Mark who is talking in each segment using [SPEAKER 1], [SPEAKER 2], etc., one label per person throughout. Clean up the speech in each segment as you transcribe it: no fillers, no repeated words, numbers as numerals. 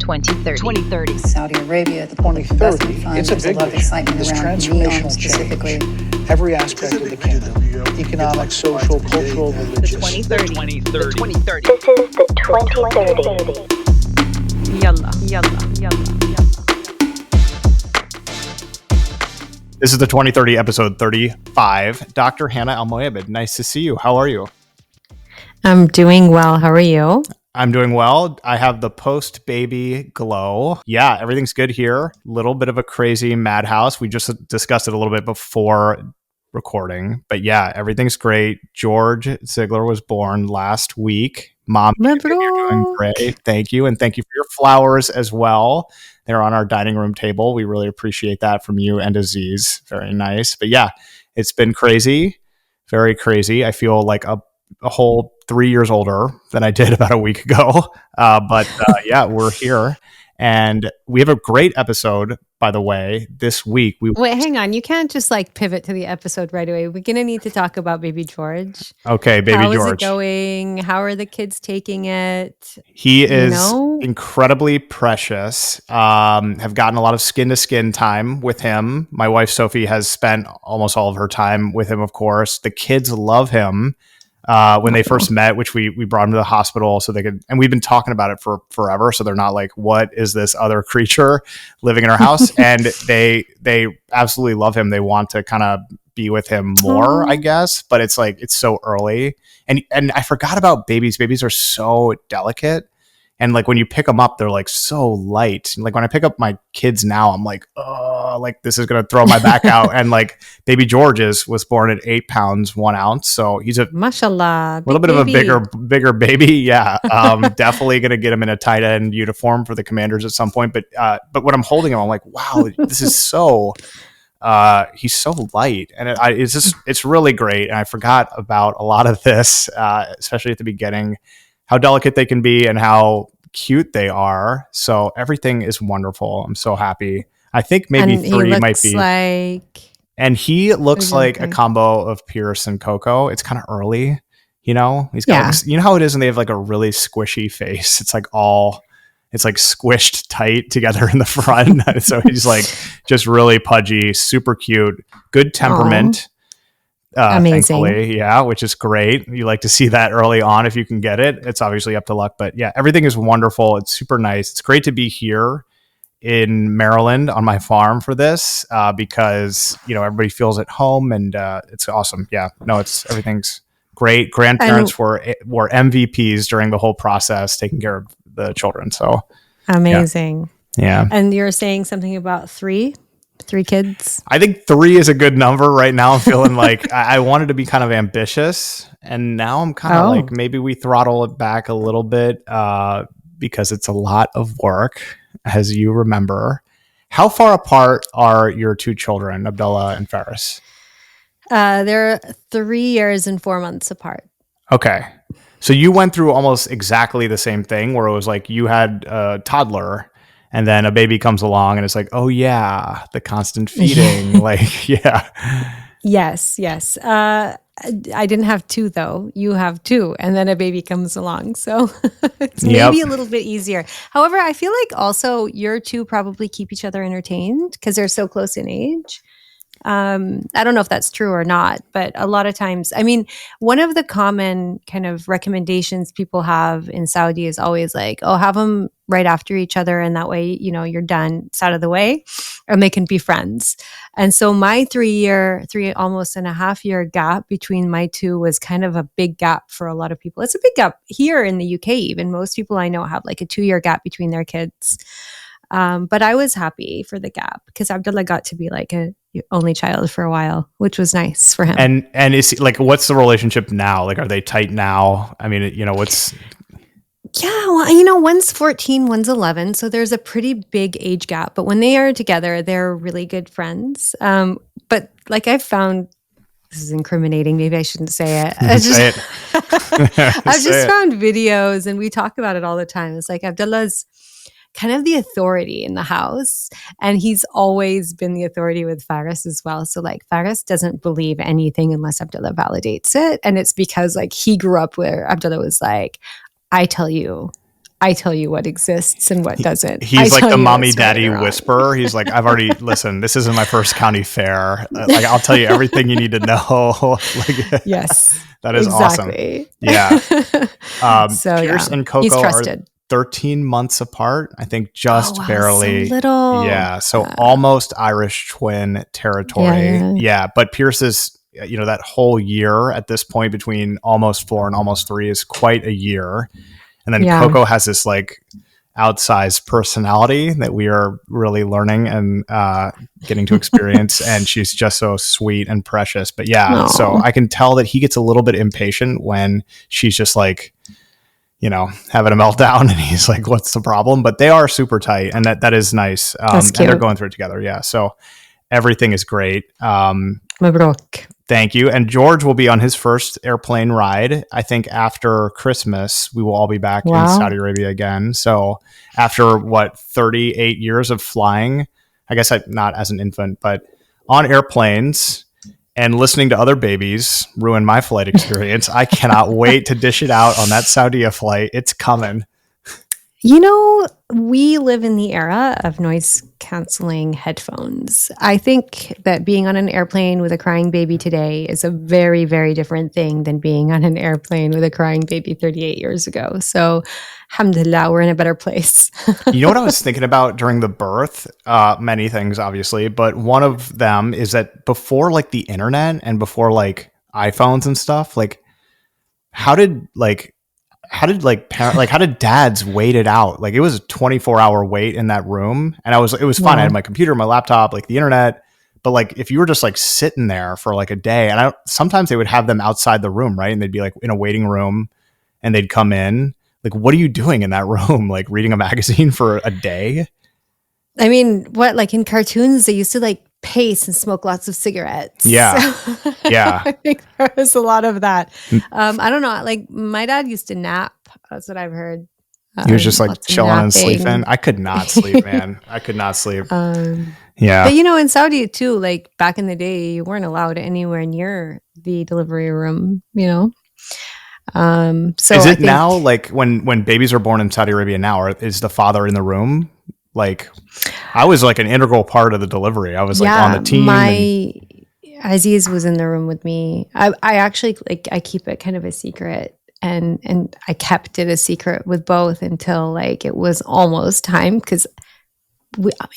[SPEAKER 1] 2030.
[SPEAKER 2] Saudi Arabia at the point of investment funds.
[SPEAKER 3] It's a big
[SPEAKER 2] lot of excitement
[SPEAKER 3] this
[SPEAKER 2] around
[SPEAKER 3] transformational
[SPEAKER 2] specifically.
[SPEAKER 3] change. Every aspect of the kingdom, economic, social, cultural, religious.
[SPEAKER 1] The 2030.
[SPEAKER 4] This is the 2030.
[SPEAKER 1] Yalla.
[SPEAKER 5] This is the 2030 episode 35. Dr. Hanaa Al-Moayed, nice to see you. How are you?
[SPEAKER 6] I'm doing well. How are you?
[SPEAKER 5] I'm doing well. I have the post-baby glow. Yeah, everything's good here. Little bit of a crazy madhouse. We just discussed it a little bit before recording. But yeah, everything's great. George Ziegler was born last week. Mom, you're doing great. Thank you. And thank you for your flowers as well. They're on our dining room table. We really appreciate that from you and Aziz. Very nice. But yeah, it's been crazy. Very crazy. I feel like a whole 3 years older than I did about a week ago. But yeah, we're here. And we have a great episode, by the way, this week.
[SPEAKER 6] Wait, hang on. You can't just like pivot to the episode right away. We're going to need to talk about baby George.
[SPEAKER 5] Okay, baby George.
[SPEAKER 6] How is it going? How are the kids taking it?
[SPEAKER 5] He is incredibly precious. Have gotten a lot of skin-to-skin time with him. My wife, Sophie, has spent almost all of her time with him, of course. The kids love him. When they first met, which we brought him to the hospital so they could, and we've been talking about it for forever. So they're not like, what is this other creature living in our house? And they absolutely love him. They want to kind of be with him more, I guess, but it's like, it's so early. And I forgot about babies. Babies are so delicate. And like when you pick them up, they're like so light. Like when I pick up my kids now, I'm like, oh, like this is going to throw my back out. And like baby George was born at 8 pounds, 1 ounce. So he's a
[SPEAKER 6] mashallah,
[SPEAKER 5] little bit of a bigger baby. Yeah. Definitely going to get him in a tight end uniform for the Commanders at some point. But when I'm holding him, I'm like, wow, this is so, he's so light. And it's really great. And I forgot about a lot of this, especially at the beginning, how delicate they can be and how cute they are. So everything is wonderful. I'm so happy. I think maybe
[SPEAKER 6] and
[SPEAKER 5] 3 might be. And he looks like a combo of Pierce and Coco. It's kind of early, you know? He's got, you know how it is when they have like a really squishy face. It's like squished tight together in the front. So he's like just really pudgy, super cute, good temperament.
[SPEAKER 6] Amazing.
[SPEAKER 5] Thankfully, yeah, which is great. You like to see that early on if you can get it. It's obviously up to luck, but yeah, everything is wonderful. It's super nice. It's great to be here in Maryland on my farm for this because, you know, everybody feels at home and it's awesome. Yeah, no, everything's great. Grandparents were MVPs during the whole process, taking care of the children. So
[SPEAKER 6] amazing.
[SPEAKER 5] Yeah.
[SPEAKER 6] And you're saying something about 3 kids?
[SPEAKER 5] I think 3 is a good number right now. I'm feeling like I wanted to be kind of ambitious, and now I'm kind of like maybe we throttle it back a little bit because it's a lot of work, as you remember. How far apart are your 2 children, Abdullah and Faris?
[SPEAKER 6] They're 3 years and 4 months apart.
[SPEAKER 5] Okay. So you went through almost exactly the same thing where it was like you had a toddler and then a baby comes along and it's like, oh yeah, the constant feeding. Like, yeah.
[SPEAKER 6] Yes. I didn't have 2 though. You have 2 and then a baby comes along. So it's maybe a little bit easier. However, I feel like also your 2 probably keep each other entertained because they're so close in age. I don't know if that's true or not, but a lot of times, I mean, one of the common kind of recommendations people have in Saudi is always like, oh, have them right after each other. And that way, you know, you're done, it's out of the way, and they can be friends. And so my 3 almost and a half year gap between my 2 was kind of a big gap for a lot of people. It's a big gap here in the UK. Even most people I know have like a 2-year gap between their kids. But I was happy for the gap because Abdullah got to be like a only child for a while, which was nice for him.
[SPEAKER 5] And is like, what's the relationship now? Like, are they tight now? I mean, you know,
[SPEAKER 6] Yeah, well, you know, one's 14, one's 11, so there's a pretty big age gap. But when they are together, they're really good friends. But like I've found, this is incriminating, maybe I shouldn't say it. I've just found videos, and we talk about it all the time. It's like Abdullah's kind of the authority in the house, and he's always been the authority with Faris as well. So like Faris doesn't believe anything unless Abdullah validates it, and it's because like he grew up where Abdullah was like, I tell you I tell you what exists and what doesn't.
[SPEAKER 5] He's
[SPEAKER 6] I
[SPEAKER 5] like
[SPEAKER 6] tell
[SPEAKER 5] the
[SPEAKER 6] you
[SPEAKER 5] mommy
[SPEAKER 6] what's right
[SPEAKER 5] daddy
[SPEAKER 6] or wrong.
[SPEAKER 5] whisperer. He's like, I've already, listen, this isn't my first county fair. Like, I'll tell you everything you need to know. Like,
[SPEAKER 6] Yes.
[SPEAKER 5] that is
[SPEAKER 6] exactly.
[SPEAKER 5] awesome. Yeah.
[SPEAKER 6] So
[SPEAKER 5] Pierce and
[SPEAKER 6] he's
[SPEAKER 5] Coco are
[SPEAKER 6] trusted.
[SPEAKER 5] 13 months apart. I think
[SPEAKER 6] Oh,
[SPEAKER 5] just
[SPEAKER 6] wow,
[SPEAKER 5] barely.
[SPEAKER 6] so little.
[SPEAKER 5] Yeah. So almost Irish twin territory. Yeah. But Pierce is, that whole year at this point between almost 4 and almost 3 is quite a year. And then Coco has this like outsized personality that we are really learning and getting to experience. And she's just so sweet and precious. But yeah, so I can tell that he gets a little bit impatient when she's just like, having a meltdown, and he's like, what's the problem? But they are super tight, and that is nice.
[SPEAKER 6] That's cute.
[SPEAKER 5] And they're going through it together. Yeah. So everything is great.
[SPEAKER 6] Mabruk.
[SPEAKER 5] Thank you. And George will be on his first airplane ride. I think after Christmas, we will all be back in Saudi Arabia again. So after 38 years of flying, I guess not as an infant, but on airplanes and listening to other babies ruin my flight experience. I cannot wait to dish it out on that Saudi flight. It's coming.
[SPEAKER 6] We live in the era of noise canceling headphones. I think that being on an airplane with a crying baby today is a very, very different thing than being on an airplane with a crying baby 38 years ago. So, alhamdulillah, we're in a better place.
[SPEAKER 5] You know what I was thinking about during the birth? Many things, obviously, but one of them is that before like the internet and before like iPhones and stuff, like how did dads wait it out? Like it was a 24-hour wait in that room, and it was fine. I had my computer, my laptop, like the internet, but like if you were just like sitting there for like a day, and sometimes they would have them outside the room, right? And they'd be like in a waiting room, and they'd come in. Like, what are you doing in that room? Like reading a magazine for a day?
[SPEAKER 6] I mean, like in cartoons, they used to like pace and smoke lots of cigarettes.
[SPEAKER 5] Yeah.
[SPEAKER 6] So
[SPEAKER 5] Yeah.
[SPEAKER 6] I think there was a lot of that. I don't know. Like my dad used to nap. That's what I've heard.
[SPEAKER 5] He was just like chilling and sleeping. I could not sleep, man. I could not sleep. Yeah.
[SPEAKER 6] But in Saudi too, like back in the day, you weren't allowed anywhere near the delivery room, So
[SPEAKER 5] is it now like when babies are born in Saudi Arabia now, is the father in the room? Like I was like an integral part of the delivery. I was like on the team.
[SPEAKER 6] Aziz was in the room with me. I actually I keep it kind of a secret, and I kept it a secret with both until like it was almost time, because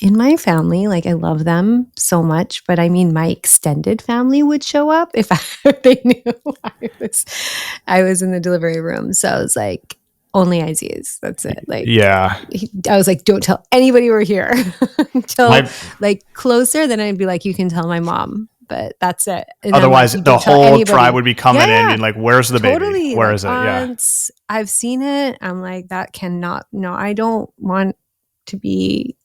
[SPEAKER 6] in my family, like I love them so much, but I mean my extended family would show up if they knew I was in the delivery room. So I was like, only Aziz. That's it. Like,
[SPEAKER 5] yeah.
[SPEAKER 6] I was like, don't tell anybody we're here until like closer. Then I'd be like, you can tell my mom, but that's it. And
[SPEAKER 5] otherwise,
[SPEAKER 6] like,
[SPEAKER 5] the whole tribe would be coming in and like, where's the baby? Where is it? Yeah.
[SPEAKER 6] I've seen it. I'm like, that cannot. No, I don't want to be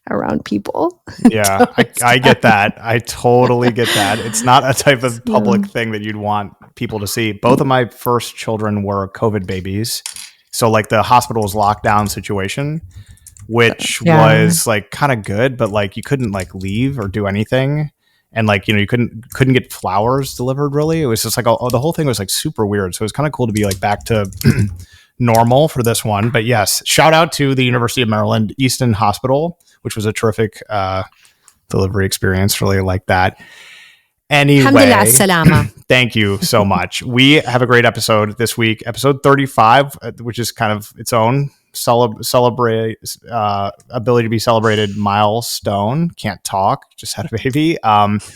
[SPEAKER 6] around people.
[SPEAKER 5] Yeah, I get that. I totally get that. It's not a type of public thing that you'd want people to see. Both of my first children were COVID babies. So like the hospital was lockdown situation, which was like kind of good, but like you couldn't like leave or do anything. And like, you couldn't get flowers delivered really. It was just like, the whole thing was like super weird. So it was kind of cool to be like back to normal for this one. But yes, shout out to the University of Maryland Easton Hospital, which was a terrific delivery experience. Really like that. Anyway, thank you so much. We have a great episode this week, episode 35, which is kind of its own ability to be celebrated milestone. Can't talk, just had a baby.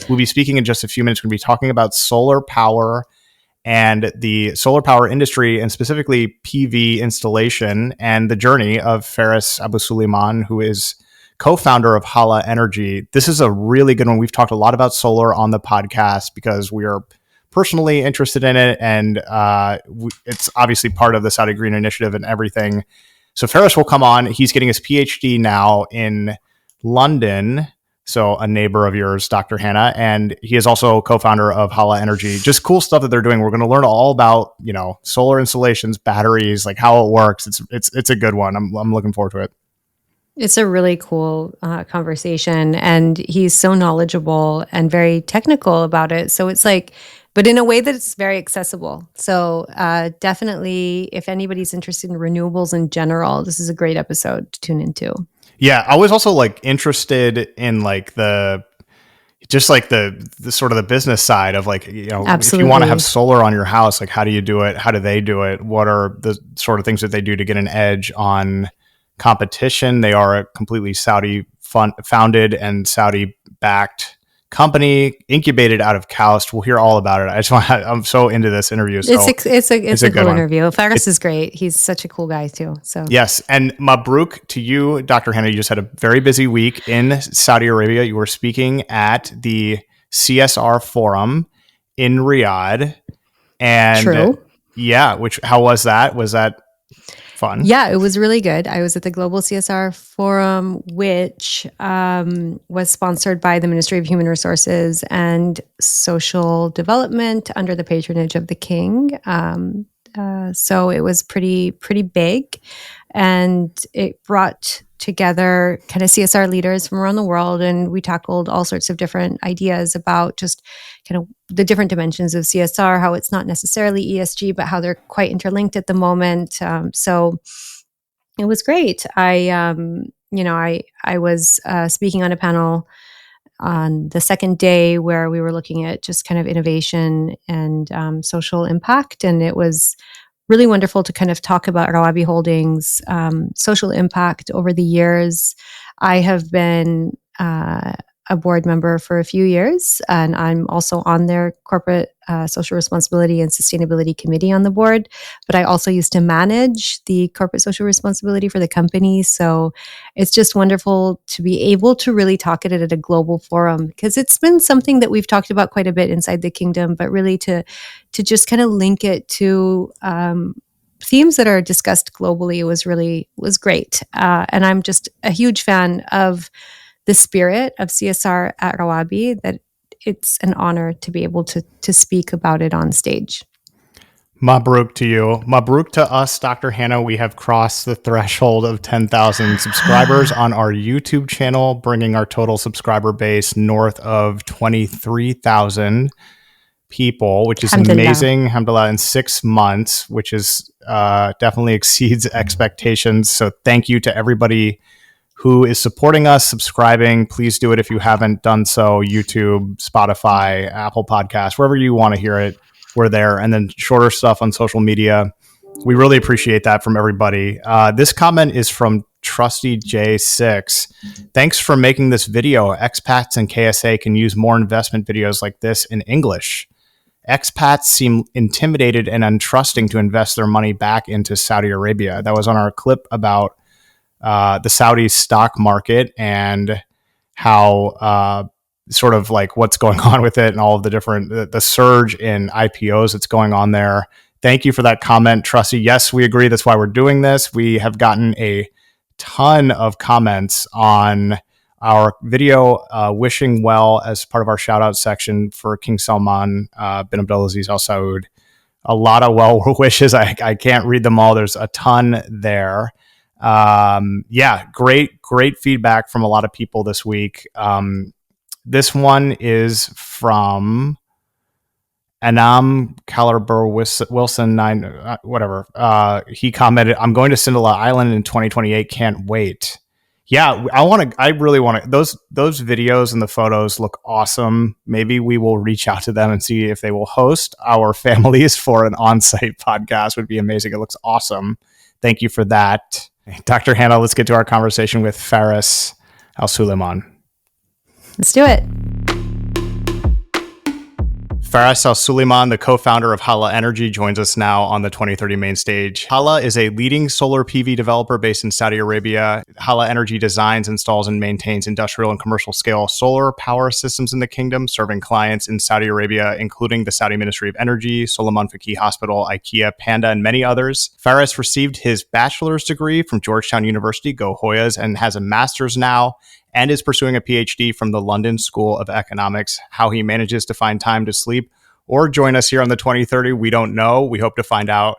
[SPEAKER 5] We'll be speaking in just a few minutes. We're going to be talking about solar power and the solar power industry, and specifically PV installation, and the journey of Faris Al-Sulayman, who is co-founder of Haala Energy. This is a really good one. We've talked a lot about solar on the podcast because we are personally interested in it, and it's obviously part of the Saudi Green Initiative and everything. So Faris will come on. He's getting his PhD now in London, so a neighbor of yours, Dr. Hanaa, and he is also co-founder of Haala Energy. Just cool stuff that they're doing. We're going to learn all about, solar installations, batteries, like how it works. It's a good one. I'm looking forward to it.
[SPEAKER 6] It's a really cool conversation, and he's so knowledgeable and very technical about it. So it's like but in a way that it's very accessible. So definitely, if anybody's interested in renewables in general, this is a great episode to tune into.
[SPEAKER 5] Yeah, I was also like interested in like the sort of the business side of like, you know,
[SPEAKER 6] Absolutely.
[SPEAKER 5] if you want to have solar on your house, like how do you do it? How do they do it? What are the sort of things that they do to get an edge on competition? They are a completely Saudi founded and Saudi backed company, incubated out of KAUST. We'll hear all about it. I'm so into this interview. So
[SPEAKER 6] it's a
[SPEAKER 5] good
[SPEAKER 6] cool
[SPEAKER 5] one.
[SPEAKER 6] interview. Faris is great. He's such a cool guy too. So
[SPEAKER 5] yes, and Mabruk to you, Dr. Hanaa. You just had a very busy week in Saudi Arabia. You were speaking at the CSR Forum in Riyadh, and
[SPEAKER 6] true.
[SPEAKER 5] Yeah, how was that? Was that fun?
[SPEAKER 6] Yeah, it was really good. I was at the Global CSR Forum, which was sponsored by the Ministry of Human Resources and Social Development under the patronage of the King. So it was pretty big, and it brought together kind of CSR leaders from around the world, and we tackled all sorts of different ideas about just kind of the different dimensions of CSR, how it's not necessarily ESG, but how they're quite interlinked at the moment. So it was great. I was speaking on a panel on the second day where we were looking at just kind of innovation and social impact, and it was really wonderful to kind of talk about Rawabi Holdings' social impact over the years. I have been a board member for a few years, and I'm also on their corporate social responsibility and sustainability committee on the board. But I also used to manage the corporate social responsibility for the company. So it's just wonderful to be able to really talk at it at a global forum, because it's been something that we've talked about quite a bit inside the kingdom, but really to just kind of link it to themes that are discussed globally was great. And I'm just a huge fan of the spirit of CSR at Rawabi, that it's an honor to be able to speak about it on stage.
[SPEAKER 5] Mabruk to you. Mabruk to us, Dr. Hanaa. We have crossed the threshold of 10,000 subscribers on our YouTube channel, bringing our total subscriber base north of 23,000 people, which is amazing. Alhamdulillah, in 6 months, which is definitely exceeds expectations. So thank you to everybody who is supporting us, subscribing. Please do it if you haven't done so. YouTube, Spotify, Apple Podcasts, wherever you want to hear it, we're there. And then shorter stuff on social media. We really appreciate that from everybody. This comment is from Trusty J6. Thanks for making this video. Expats and KSA can use more investment videos like this in English. Expats seem intimidated and untrusting to invest their money back into Saudi Arabia. That was on our clip about the Saudi stock market and how sort of like what's going on with it and all of the different, the surge in IPOs that's going on there. Thank you for that comment, Trusty. Yes, we agree. That's why we're doing this. We have gotten a ton of comments on our video wishing well as part of our shout out section for King Salman bin Abdulaziz Al Saud. A lot of well wishes. I can't read them all. There's a ton there. Great feedback from a lot of people this week. This one is from Anam Caliber Wilson 9 whatever. He commented, "I'm going to Cinderella Island in 2028. Can't wait." Yeah, I really want to. Those videos and the photos look awesome. Maybe we will reach out to them and see if they will host our families for an on-site podcast. Would be amazing. It looks awesome. Thank you for that. Dr. Hanaa, let's get to our conversation with Faris Al-Sulayman.
[SPEAKER 6] Let's do it.
[SPEAKER 5] Faris Al-Sulayman, the co-founder of Haala Energy, joins us now on the 2030 main stage. Haala is a leading solar PV developer based in Saudi Arabia. Haala Energy designs, installs, and maintains industrial and commercial scale solar power systems in the kingdom, serving clients in Saudi Arabia, including the Saudi Ministry of Energy, Solomon Faqih Hospital, IKEA, Panda, and many others. Faris received his bachelor's degree from Georgetown University, Go Hoyas, and has a master's now, and is pursuing a PhD from the London School of Economics. How he manages to find time to sleep or join us here on the 2030, we don't know. We hope to find out.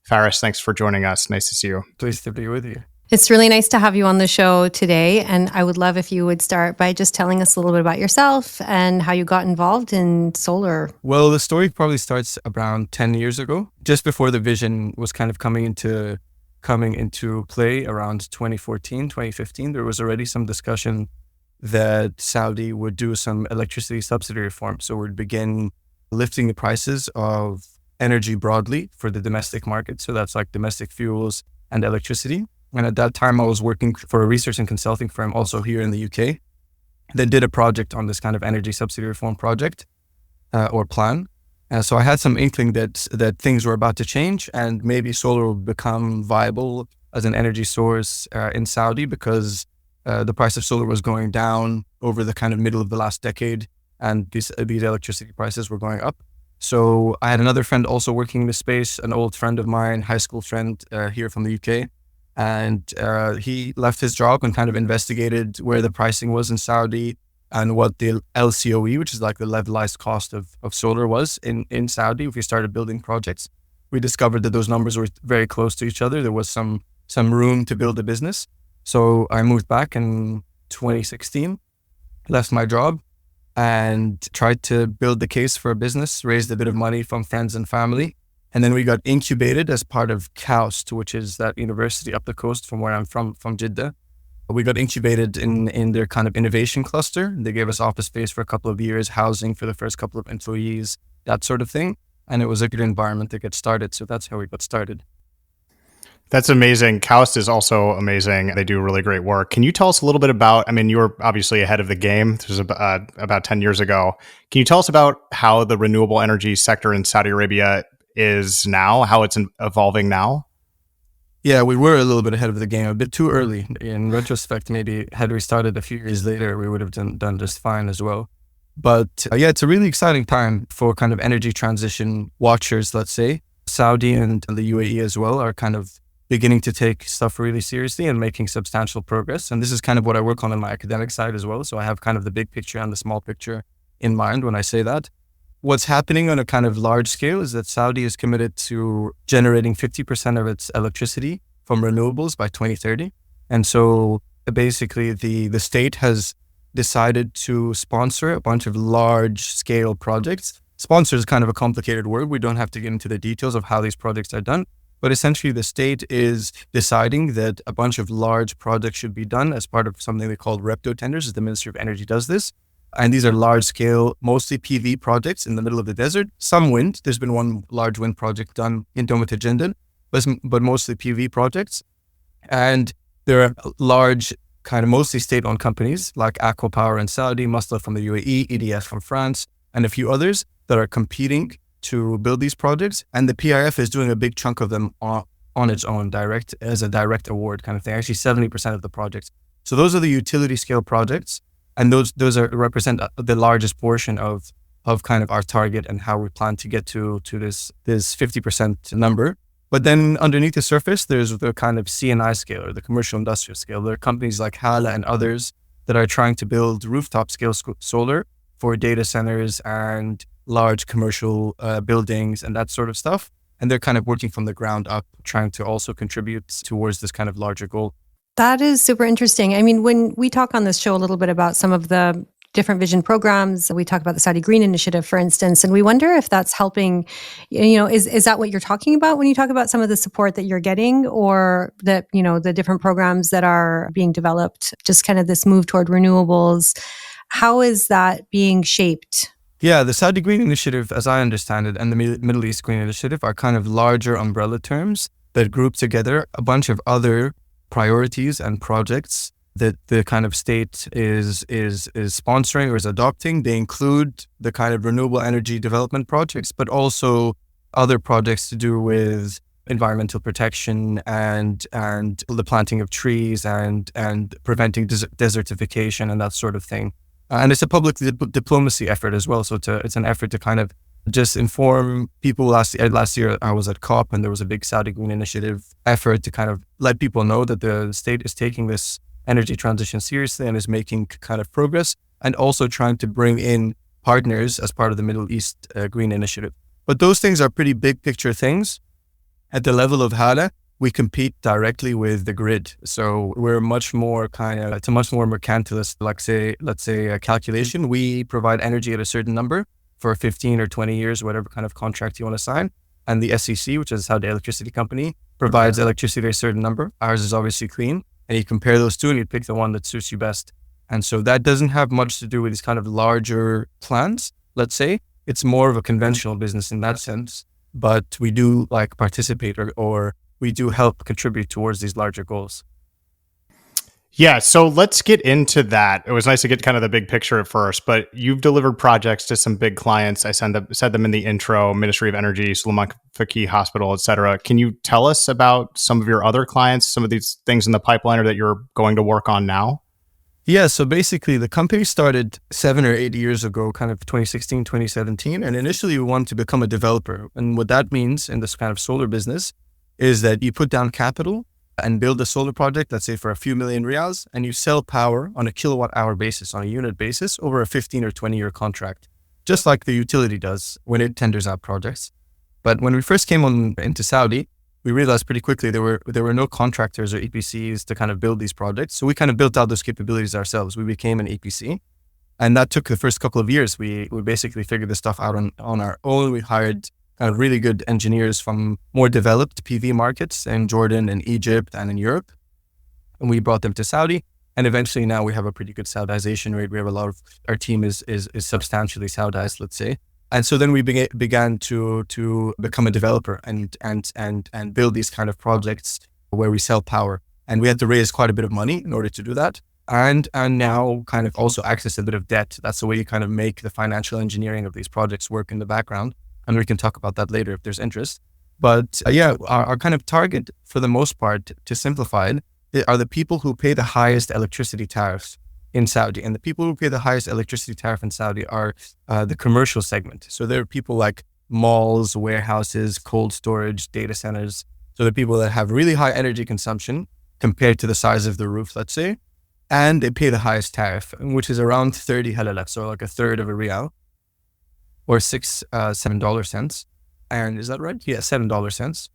[SPEAKER 5] Faris, thanks for joining us. Nice to see you.
[SPEAKER 1] Pleased to be with you.
[SPEAKER 6] It's really nice to have you on the show today. And I would love if you would start by just telling us a little bit about yourself and how you got involved in solar.
[SPEAKER 1] Well, the story probably starts around 10 years ago, just before the vision was kind of coming into play around 2014, 2015. There was already some discussion that Saudi would do some electricity subsidy reform. So we'd begin lifting the prices of energy broadly for the domestic market. So that's like domestic fuels and electricity. And at that time, I was working for a research and consulting firm also here in the UK that did a project on this kind of energy subsidy reform project or plan. So I had some inkling that things were about to change and maybe solar would become viable as an energy source in Saudi because the price of solar was going down over the kind of middle of the last decade and these electricity prices were going up. So I had another friend also working in the space, an old friend of mine, high school friend here from the UK. And he left his job and kind of investigated where the pricing was in Saudi and what the LCOE, which is like the levelized cost of solar was in Saudi. If we started building projects, we discovered that those numbers were very close to each other. There was some room to build a business. So I moved back in 2016, left my job and tried to build the case for a business, raised a bit of money from friends and family. And then we got incubated as part of KAUST, which is that university up the coast from where I'm from Jeddah. We got incubated in their kind of innovation cluster. They gave us office space for a couple of years, housing for the first couple of employees, that sort of thing. And it was a good environment to get started. So that's how we got started.
[SPEAKER 5] That's amazing. KAUST is also amazing. They do really great work. Can you tell us a little bit about, I mean, you were obviously ahead of the game. This was about 10 years ago. Can you tell us about how the renewable energy sector in Saudi Arabia is now, how it's evolving now?
[SPEAKER 1] Yeah, we were a little bit ahead of the game, a bit too early. In retrospect, maybe had we started a few years later, we would have done just fine as well. But yeah, it's a really exciting time for kind of energy transition watchers, let's say. Saudi and the UAE as well are kind of beginning to take stuff really seriously and making substantial progress. And this is kind of what I work on my academic side as well. So I have kind of the big picture and the small picture in mind when I say that. What's happening on a kind of large scale is that Saudi is committed to generating 50% of its electricity from renewables by 2030. And so basically the state has decided to sponsor a bunch of large scale projects. Sponsor is kind of a complicated word. We don't have to get into the details of how these projects are done. But essentially, the state is deciding that a bunch of large projects should be done as part of something they call REPTO tenders. The Ministry of Energy does this. And these are large scale, mostly PV projects in the middle of the desert. Some wind. There's been one large wind project done in Domat Jeddah, but mostly PV projects. And there are large, kind of mostly state-owned companies like Aqua Power in Saudi, Masdar from the UAE, EDF from France, and a few others that are competing to build these projects, and the PIF is doing a big chunk of them on its own, as a direct award kind of thing. Actually, 70% of the projects. So those are the utility scale projects, and those represent the largest portion of kind of our target and how we plan to get to this 50% number. But then underneath the surface, there's the kind of C&I scale or the commercial industrial scale. There are companies like Haala and others that are trying to build rooftop scale solar for data centers and large commercial buildings and that sort of stuff. And they're kind of working from the ground up, trying to also contribute towards this kind of larger goal.
[SPEAKER 6] That is super interesting. I mean, when we talk on this show a little bit about some of the different vision programs, we talk about the Saudi Green Initiative, for instance, and we wonder if that's helping, is that what you're talking about when you talk about some of the support that you're getting, or that, the different programs that are being developed, just kind of this move toward renewables? How is that being shaped?
[SPEAKER 1] Yeah, the Saudi Green Initiative, as I understand it, and the Middle East Green Initiative are kind of larger umbrella terms that group together a bunch of other priorities and projects that the kind of state is sponsoring or is adopting. They include the kind of renewable energy development projects, but also other projects to do with environmental protection and the planting of trees and preventing desertification and that sort of thing. And it's a public diplomacy effort as well. So it's an effort to kind of just inform people. Last year, I was at COP and there was a big Saudi Green Initiative effort to kind of let people know that the state is taking this energy transition seriously and is making kind of progress, and also trying to bring in partners as part of the Middle East Green Initiative. But those things are pretty big picture things. At the level of Haala, we compete directly with the grid. So we're much more it's a much more mercantilist, let's say a calculation. We provide energy at a certain number for 15 or 20 years, whatever kind of contract you want to sign. And the SEC, which is Saudi Electricity Company, provides electricity at a certain number. Ours is obviously clean. And you compare those two and you pick the one that suits you best. And so that doesn't have much to do with these kind of larger plans, let's say. It's more of a conventional business in that sense. But we do like participate or we do help contribute towards these larger goals.
[SPEAKER 5] Yeah, so let's get into that. It was nice to get kind of the big picture at first, but you've delivered projects to some big clients. I said them in the intro, Ministry of Energy, Sulaiman Faqih Hospital, et cetera. Can you tell us about some of your other clients, some of these things in the pipeline or that you're going to work on now?
[SPEAKER 1] Yeah, so basically the company started 7 or 8 years ago, kind of 2016, 2017. And initially we wanted to become a developer. And what that means in this kind of solar business is that you put down capital and build a solar project, let's say for a few million riyals, and you sell power on a kilowatt hour basis, on a unit basis over a 15 or 20 year contract, just like the utility does when it tenders out projects. But when we first came into Saudi, we realized pretty quickly there were no contractors or EPCs to kind of build these projects. So we kind of built out those capabilities ourselves. We became an EPC. And that took the first couple of years. We basically figured this stuff out on our own. We hired kind of really good engineers from more developed PV markets in Jordan and Egypt and in Europe. And we brought them to Saudi. And eventually now we have a pretty good Saudization rate. We have our team is substantially Saudized, let's say. And so then we began to become a developer and build these kind of projects where we sell power. And we had to raise quite a bit of money in order to do that. And now kind of also access a bit of debt. That's the way you kind of make the financial engineering of these projects work in the background. And we can talk about that later if there's interest. But our kind of target for the most part, to simplify it, are the people who pay the highest electricity tariffs in Saudi. And the people who pay the highest electricity tariff in Saudi are the commercial segment. So there are people like malls, warehouses, cold storage, data centers. So the people that have really high energy consumption compared to the size of the roof, let's say, and they pay the highest tariff, which is around 30 halala, so like a third of a riyal, or $7 cents. And is that right? Yeah, $7 cents.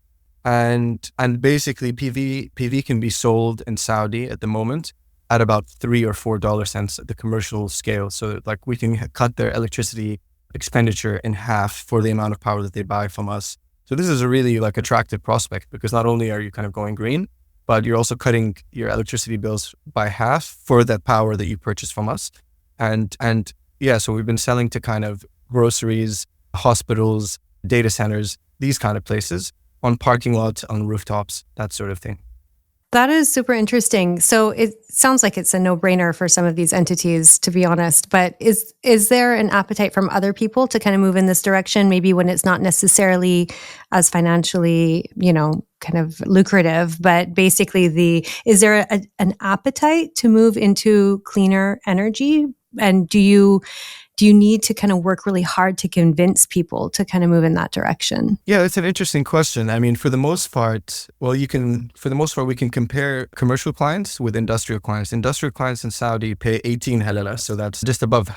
[SPEAKER 1] And basically PV can be sold in Saudi at the moment at about $3 or $4 cents at the commercial scale. So like we can cut their electricity expenditure in half for the amount of power that they buy from us. So this is a really like attractive prospect because not only are you kind of going green, but you're also cutting your electricity bills by half for that power that you purchase from us. And so we've been selling to kind of groceries, hospitals, data centers, these kind of places, on parking lots, on rooftops, that sort of thing.
[SPEAKER 6] That is super interesting. So it sounds like it's a no-brainer for some of these entities, to be honest. But is there an appetite from other people to kind of move in this direction, maybe when it's not necessarily as financially, kind of lucrative, but basically is there an appetite to move into cleaner energy? And do you need to kind of work really hard to convince people to kind of move in that direction?
[SPEAKER 1] Yeah, it's an interesting question. I mean, for the most part, we can compare commercial clients with industrial clients. Industrial clients in Saudi pay 18 halala, so that's just above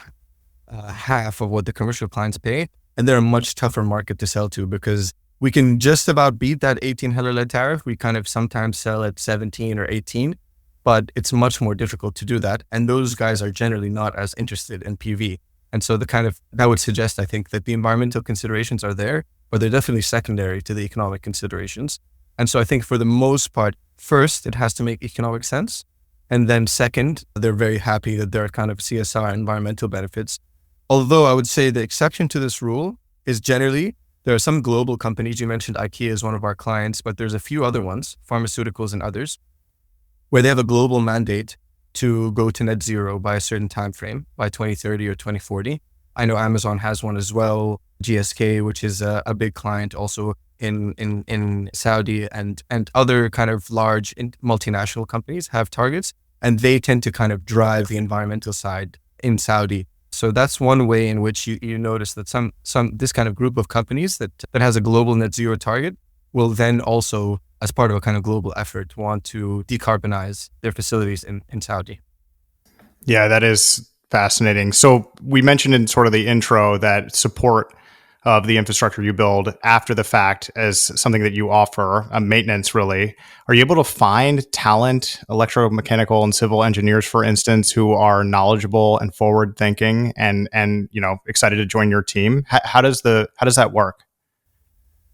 [SPEAKER 1] half of what the commercial clients pay. And they're a much tougher market to sell to because we can just about beat that 18 halala tariff. We kind of sometimes sell at 17 or 18, but it's much more difficult to do that. And those guys are generally not as interested in PV. And so that would suggest, I think, that the environmental considerations are there, but they're definitely secondary to the economic considerations. And so I think for the most part, first, it has to make economic sense. And then second, they're very happy that there are kind of CSR environmental benefits. Although I would say the exception to this rule is generally, there are some global companies, you mentioned IKEA is one of our clients, but there's a few other ones, pharmaceuticals and others, where they have a global mandate to go to net zero by a certain time frame, by 2030 or 2040. I know Amazon has one as well, GSK, which is a big client also in Saudi, and other kind of large multinational companies have targets, and they tend to kind of drive the environmental side in Saudi. So that's one way in which you notice that some this kind of group of companies that has a global net zero target will then also, as part of a kind of global effort, want to decarbonize their facilities in Saudi.
[SPEAKER 5] Yeah, that is fascinating. So we mentioned in sort of the intro that support of the infrastructure you build after the fact as something that you offer, maintenance really. Are you able to find talent, electromechanical and civil engineers, for instance, who are knowledgeable and forward thinking and excited to join your team? How does that work?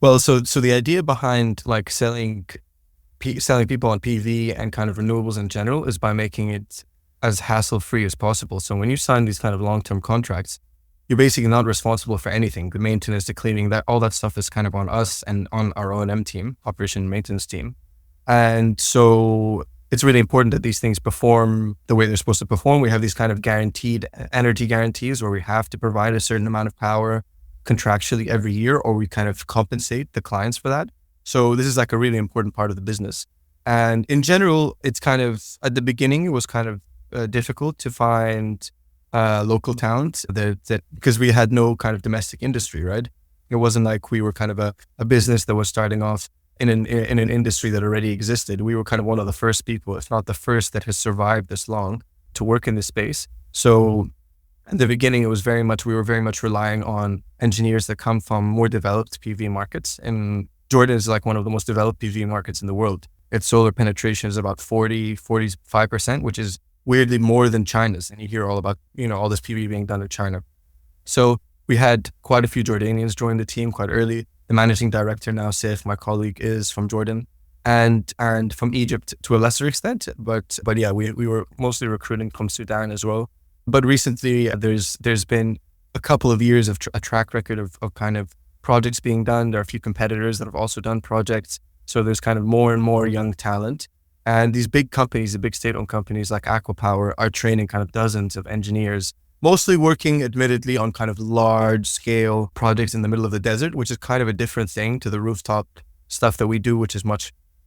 [SPEAKER 1] Well, so the idea behind like selling people on PV and kind of renewables in general is by making it as hassle-free as possible. So when you sign these kind of long-term contracts, you're basically not responsible for anything. The maintenance, the cleaning, that all that stuff is kind of on us and on our O&M team, operation and maintenance team. And so it's really important that these things perform the way they're supposed to perform. We have these kind of guaranteed energy guarantees where we have to provide a certain amount of power contractually every year, or we kind of compensate the clients for that. So this is like a really important part of the business. And in general, it's kind of, at the beginning, it was kind of difficult to find local talent that because we had no kind of domestic industry, right? It wasn't like we were kind of a business that was starting off in an industry that already existed. We were kind of one of the first people, if not the first, that has survived this long to work in this space. So in the beginning, we were very much relying on engineers that come from more developed PV markets. And Jordan is like one of the most developed PV markets in the world. Its solar penetration is about 45%, which is weirdly more than China's. And you hear all about, all this PV being done in China. So we had quite a few Jordanians join the team quite early. The managing director now, Saif, my colleague, is from Jordan and from Egypt to a lesser extent. But yeah, we were mostly recruiting from Sudan as well. But recently there's been a couple of years of a track record of kind of projects being done. There are a few competitors that have also done projects. So there's kind of more and more young talent. And these big companies, the big state-owned companies like Aquapower, are training kind of dozens of engineers, mostly working admittedly on kind of large-scale projects in the middle of the desert, which is kind of a different thing to the rooftop stuff that we do, which is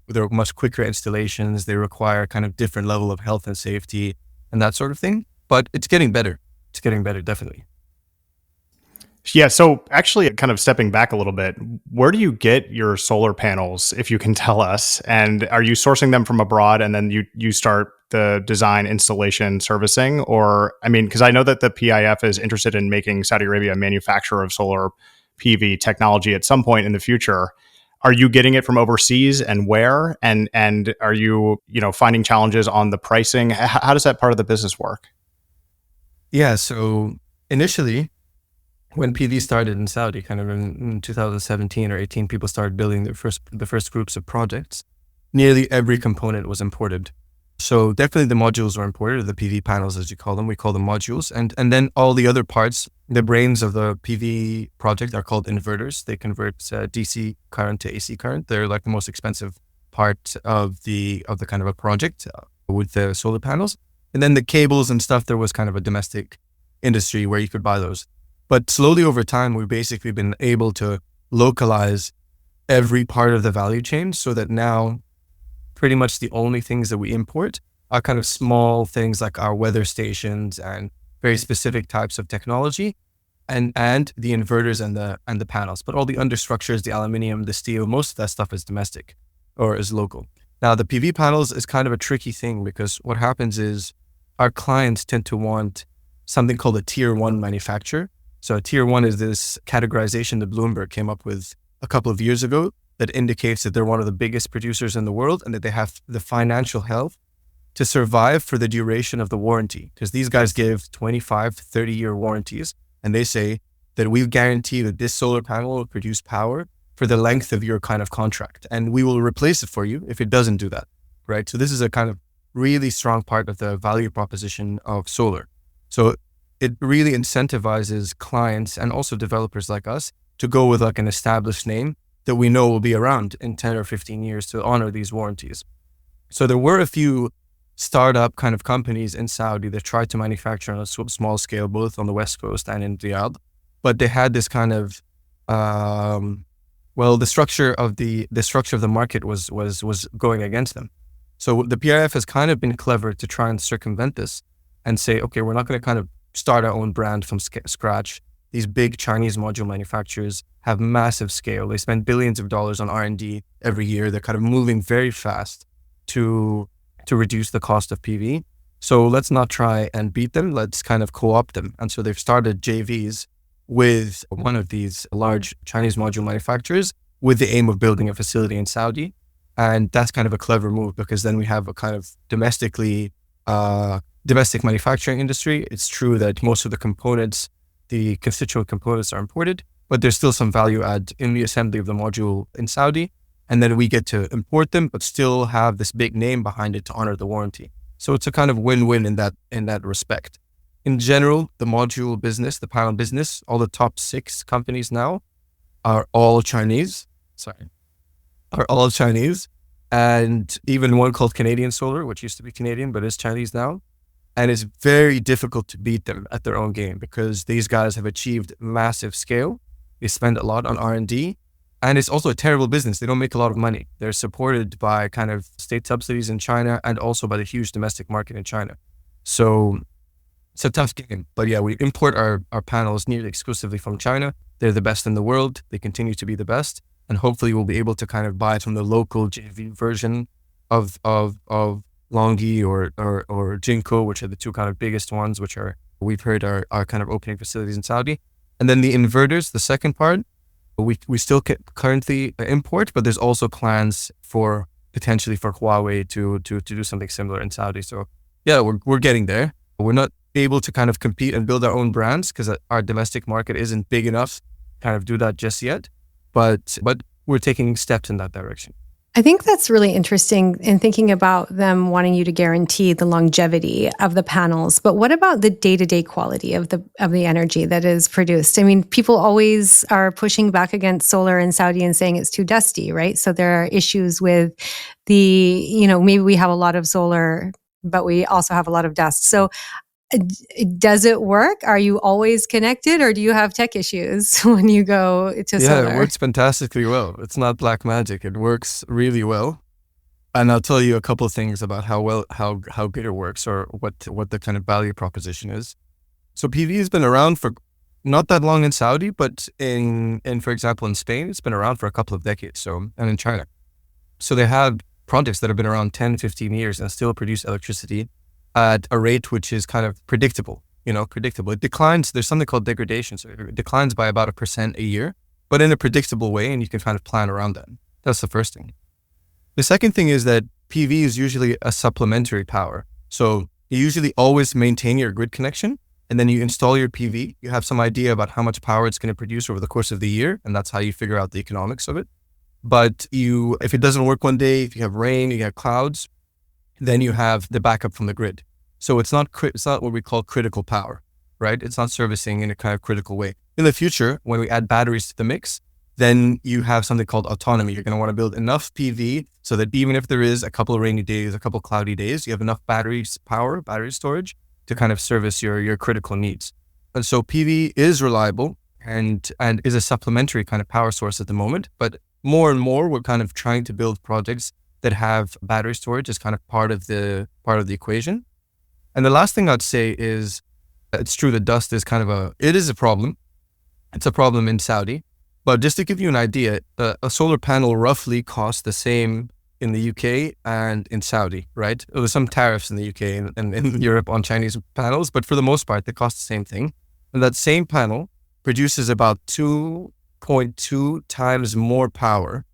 [SPEAKER 1] they're much quicker installations. They require kind of different level of health and safety and that sort of thing. But it's getting better. It's getting better, definitely.
[SPEAKER 5] Yeah. So actually kind of stepping back a little bit, where do you get your solar panels, if you can tell us? And are you sourcing them from abroad and then you start the design, installation, servicing? Or, because I know that the PIF is interested in making Saudi Arabia a manufacturer of solar PV technology at some point in the future. Are you getting it from overseas and where? And are you, finding challenges on the pricing? How does that part of the business work?
[SPEAKER 1] Yeah. So initially, when PV started in Saudi, kind of in 2017 or 18, people started building the first groups of projects. Nearly every component was imported. So definitely the modules were imported, the PV panels, as you call them. We call them modules. And then all the other parts, the brains of the PV project are called inverters. They convert DC current to AC current. They're like the most expensive part of the kind of a project with the solar panels. And then the cables and stuff, there was kind of a domestic industry where you could buy those. But slowly over time, we've basically been able to localize every part of the value chain so that now pretty much the only things that we import are kind of small things like our weather stations and very specific types of technology and the inverters and the panels. But all the understructures, the aluminum, the steel, most of that stuff is domestic or is local. Now, the PV panels is kind of a tricky thing because what happens is our clients tend to want something called a tier 1 manufacturer. So a tier 1 is this categorization that Bloomberg came up with a couple of years ago that indicates that they're one of the biggest producers in the world and that they have the financial health to survive for the duration of the warranty. Because these guys give 25, 30-year warranties, and they say that we've guaranteed that this solar panel will produce power for the length of your kind of contract, and we will replace it for you if it doesn't do that, right? So this is a kind of really strong part of the value proposition of solar. So it really incentivizes clients and also developers like us to go with like an established name that we know will be around in 10 or 15 years to honor these warranties. So there were a few startup kind of companies in Saudi that tried to manufacture on a small scale, both on the West Coast and in Riyadh, but they had this kind of, the structure of the market was going against them. So the PIF has kind of been clever to try and circumvent this and say, okay, we're not going to kind of start our own brand from scratch. These big Chinese module manufacturers have massive scale. They spend billions of dollars on R&D every year. They're kind of moving very fast to reduce the cost of PV. So let's not try and beat them. Let's kind of co-opt them. And so they've started JVs with one of these large Chinese module manufacturers with the aim of building a facility in Saudi. And that's kind of a clever move because then we have a kind of domestic manufacturing industry. It's true that most of the components, the constituent components are imported, but there's still some value add in the assembly of the module in Saudi. And then we get to import them, but still have this big name behind it to honor the warranty. So it's a kind of win-win in that respect. In general, the module business, the panel business, all the top 6 companies now are all Chinese. And even one called Canadian Solar, which used to be Canadian, but is Chinese now. And it's very difficult to beat them at their own game because these guys have achieved massive scale. They spend a lot on R&D. And it's also a terrible business. They don't make a lot of money. They're supported by kind of state subsidies in China and also by the huge domestic market in China. So it's a tough game. But yeah, we import our panels nearly exclusively from China. They're the best in the world. They continue to be the best. And hopefully we'll be able to kind of buy from the local JV version of Longhi or Jinko, which are the 2 kind of biggest ones, which we've heard are kind of opening facilities in Saudi. And then the inverters, the second part, we still currently import, but there's also plans for potentially for Huawei to do something similar in Saudi. So yeah, we're getting there. We're not able to kind of compete and build our own brands because our domestic market isn't big enough to kind of do that just yet. But we're taking steps in that direction.
[SPEAKER 6] I think that's really interesting in thinking about them wanting you to guarantee the longevity of the panels. But what about the day-to-day quality of the energy that is produced? I mean, people always are pushing back against solar in Saudi and saying it's too dusty, right? So there are issues with maybe we have a lot of solar, but we also have a lot of dust. So does it work? Are you always connected or do you have tech issues when you go to solar?
[SPEAKER 1] Yeah, it works fantastically well. It's not black magic. It works really well. And I'll tell you a couple of things about how good it works or what the kind of value proposition is. So PV has been around for not that long in Saudi, but in for example, in Spain, it's been around for a couple of decades. And in China. So they have projects that have been around 10, 15 years and still produce electricity at a rate which is kind of predictable. It declines. There's something called degradation. So it declines by about 1% a year, but in a predictable way, and you can kind of plan around that. That's the first thing. The second thing is that PV is usually a supplementary power. So you usually always maintain your grid connection, and then you install your PV. You have some idea about how much power it's going to produce over the course of the year, and that's how you figure out the economics of it. But if it doesn't work one day, if you have rain, you have clouds, then you have the backup from the grid. So it's not what we call critical power, right? It's not servicing in a kind of critical way. In the future, when we add batteries to the mix, then you have something called autonomy. You're going to want to build enough PV so that even if there is a couple of rainy days, a couple of cloudy days, you have enough battery storage to kind of service your critical needs. And so PV is reliable and is a supplementary kind of power source at the moment. But more and more, we're kind of trying to build projects that have battery storage as kind of part of the equation. And the last thing I'd say is it's true that dust is it is a problem. It's a problem in Saudi. But just to give you an idea, a solar panel roughly costs the same in the UK and in Saudi, right? There's some tariffs in the UK and in Europe on Chinese panels, but for the most part, they cost the same thing. And that same panel produces about 2.2 times more power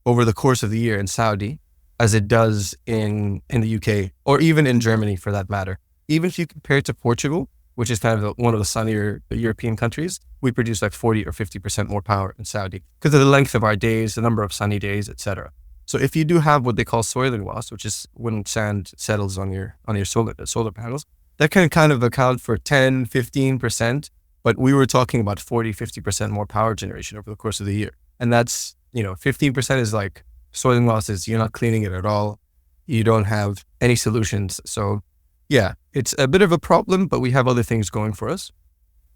[SPEAKER 1] over the course of the year in Saudi as it does in the UK or even in Germany for that matter. Even if you compare it to Portugal, which is kind of one of the sunnier European countries, we produce like 40 or 50% more power in Saudi because of the length of our days, the number of sunny days, etc. So if you do have what they call soiling loss, which is when sand settles on your solar panels, that can kind of account for 10, 15%, but we were talking about 40, 50% more power generation over the course of the year. And that's, 15% is like soiling losses. You're not cleaning it at all. You don't have any solutions. So yeah, it's a bit of a problem, but we have other things going for us.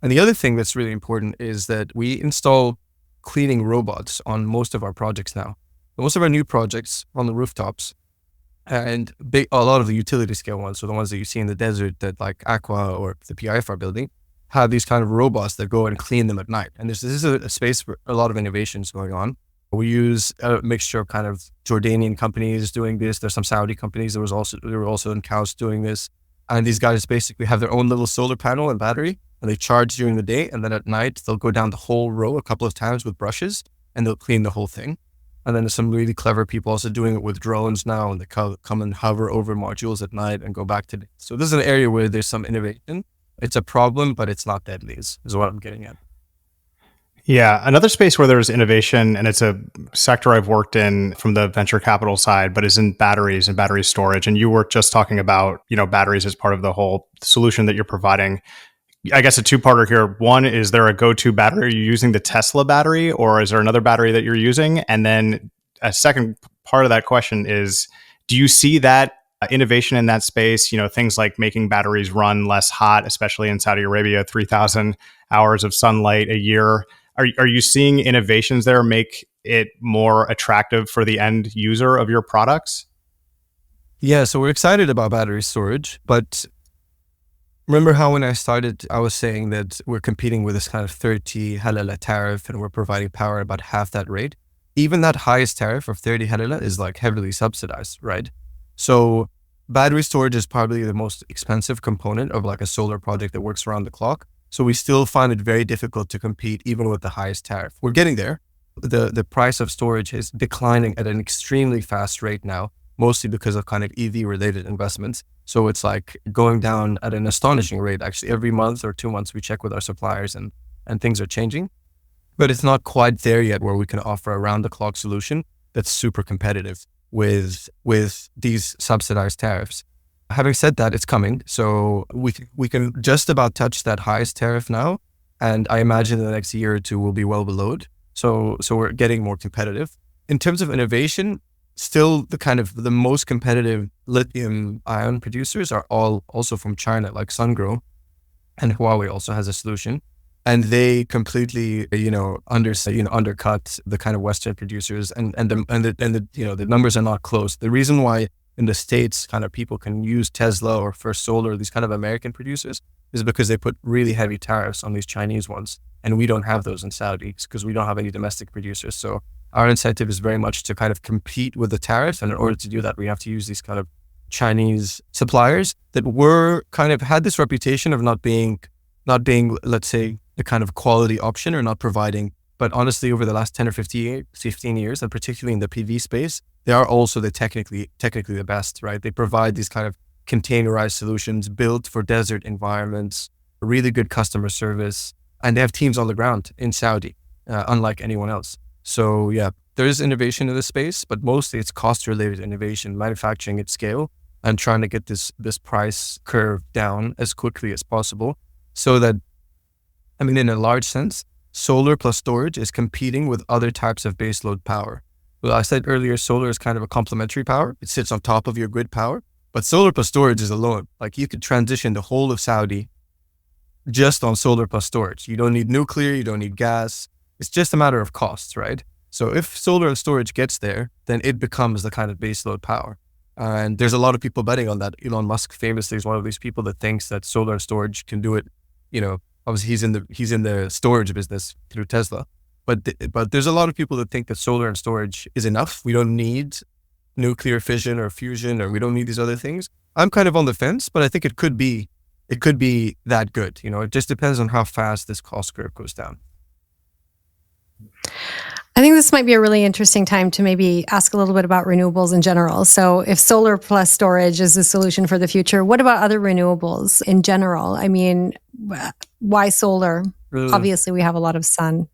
[SPEAKER 1] And the other thing that's really important is that we install cleaning robots on most of our projects now. Most of our new projects on the rooftops and a lot of the utility scale ones, so the ones that you see in the desert that like Aqua or the PIF are building, have these kind of robots that go and clean them at night. And this is a space for a lot of innovations going on. We use a mixture of kind of Jordanian companies doing this. There's some Saudi companies. There were also in KAUST doing this. And these guys basically have their own little solar panel and battery, and they charge during the day. And then at night, they'll go down the whole row a couple of times with brushes, and they'll clean the whole thing. And then there's some really clever people also doing it with drones now, and they come and hover over modules at night and go back to day. So this is an area where there's some innovation. It's a problem, but it's not deadly, is what I'm getting at.
[SPEAKER 5] Yeah. Another space where there's innovation, and it's a sector I've worked in from the venture capital side, but is in batteries and battery storage. And you were just talking about, batteries as part of the whole solution that you're providing. I guess a two-parter here. One, is there a go-to battery? Are you using the Tesla battery, or is there another battery that you're using? And then a second part of that question is, do you see that innovation in that space, things like making batteries run less hot, especially in Saudi Arabia, 3,000 hours of sunlight a year? Are you seeing innovations there make it more attractive for the end user of your products?
[SPEAKER 1] Yeah, so we're excited about battery storage, but remember how when I started, I was saying that we're competing with this kind of 30 AlAla tariff, and we're providing power at about half that rate. Even that highest tariff of 30 AlAla is like heavily subsidized, right? So battery storage is probably the most expensive component of like a solar project that works around the clock. So we still find it very difficult to compete even with the highest tariff. We're getting there. The price of storage is declining at an extremely fast rate now, mostly because of kind of EV related investments. So it's like going down at an astonishing rate. Actually, every month or 2 months, we check with our suppliers and things are changing. But it's not quite there yet where we can offer a round the clock solution that's super competitive with these subsidized tariffs. Having said that, it's coming. So we can just about touch that highest tariff now. And I imagine in the next year or two, we'll be well below it. So we're getting more competitive. In terms of innovation, still the most competitive lithium ion producers are all also from China, like Sungrow, and Huawei also has a solution. And they completely, undercut the kind of Western producers, and the numbers are not close. The reason why in the States kind of people can use Tesla or First Solar, these kind of American producers, is because they put really heavy tariffs on these Chinese ones. And we don't have those in Saudi because we don't have any domestic producers. So our incentive is very much to kind of compete with the tariffs. And in order to do that, we have to use these kind of Chinese suppliers that were kind of had this reputation of not being, let's say, the kind of quality option or not providing. But honestly, over the last 10 or 15 years, and particularly in the PV space, they are also technically the best, right? They provide these kind of containerized solutions built for desert environments, really good customer service, and they have teams on the ground in Saudi, unlike anyone else. So yeah, there is innovation in this space, but mostly it's cost-related innovation, manufacturing at scale, and trying to get this price curve down as quickly as possible, so that, in a large sense, solar plus storage is competing with other types of baseload power. Well, I said earlier, solar is kind of a complementary power. It sits on top of your grid power, but solar plus storage is alone. Like you could transition the whole of Saudi just on solar plus storage. You don't need nuclear, you don't need gas. It's just a matter of costs, right? So if solar and storage gets there, then it becomes the kind of baseload power. And there's a lot of people betting on that. Elon Musk famously is one of these people that thinks that solar and storage can do it. Obviously he's in the storage business through Tesla. But there's a lot of people that think that solar and storage is enough. We don't need nuclear fission or fusion, or we don't need these other things. I'm kind of on the fence, but I think it could be that good. It just depends on how fast this cost curve goes down.
[SPEAKER 6] I think this might be a really interesting time to maybe ask a little bit about renewables in general. So if solar plus storage is the solution for the future, what about other renewables in general? Why solar? Obviously, we have a lot of sun.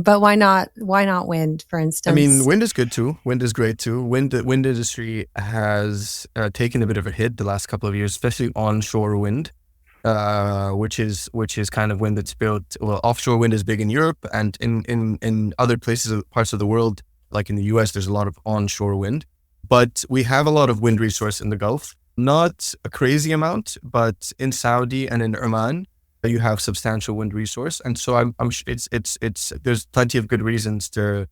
[SPEAKER 6] But why not wind, for instance?
[SPEAKER 1] Wind is good too. Wind is great too. Wind industry has taken a bit of a hit the last couple of years, especially onshore wind, which is kind of wind that's built. Well, offshore wind is big in Europe, and in other parts of the world, like in the US, there's a lot of onshore wind. But we have a lot of wind resource in the Gulf. Not a crazy amount, but in Saudi and in Oman, you have substantial wind resource, and so I'm it's there's plenty of good reasons to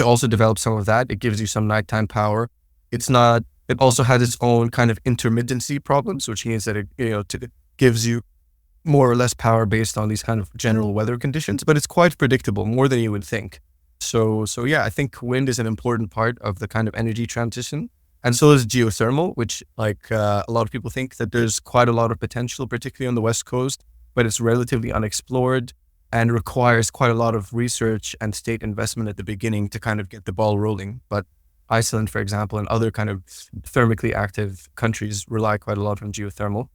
[SPEAKER 1] also develop some of that. It gives you some nighttime power. It also has its own kind of intermittency problems, which means that it gives you more or less power based on these kind of general weather conditions, but it's quite predictable, more than you would think. So yeah, I think wind is an important part of the kind of energy transition, And so is geothermal, which a lot of people think that there's quite a lot of potential, particularly on the West Coast, but it's relatively unexplored and requires quite a lot of research and state investment at the beginning to kind of get the ball rolling. But Iceland, for example, and other kind of thermically active countries rely quite a lot on geothermal.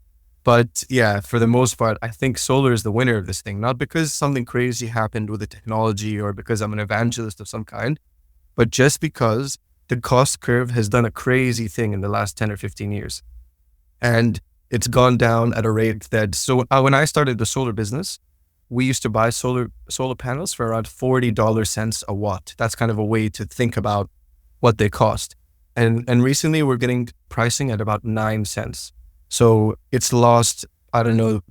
[SPEAKER 1] But yeah, for the most part, I think solar is the winner of this thing, not because something crazy happened with the technology or because I'm an evangelist of some kind, but just because the cost curve has done a crazy thing in the last 10 or 15 years. And it's gone down at a rate that, when I started the solar business, we used to buy solar panels for around $40 a watt. That's kind of a way to think about what they cost. And recently we're getting pricing at about 9 cents. So it's lost, 80%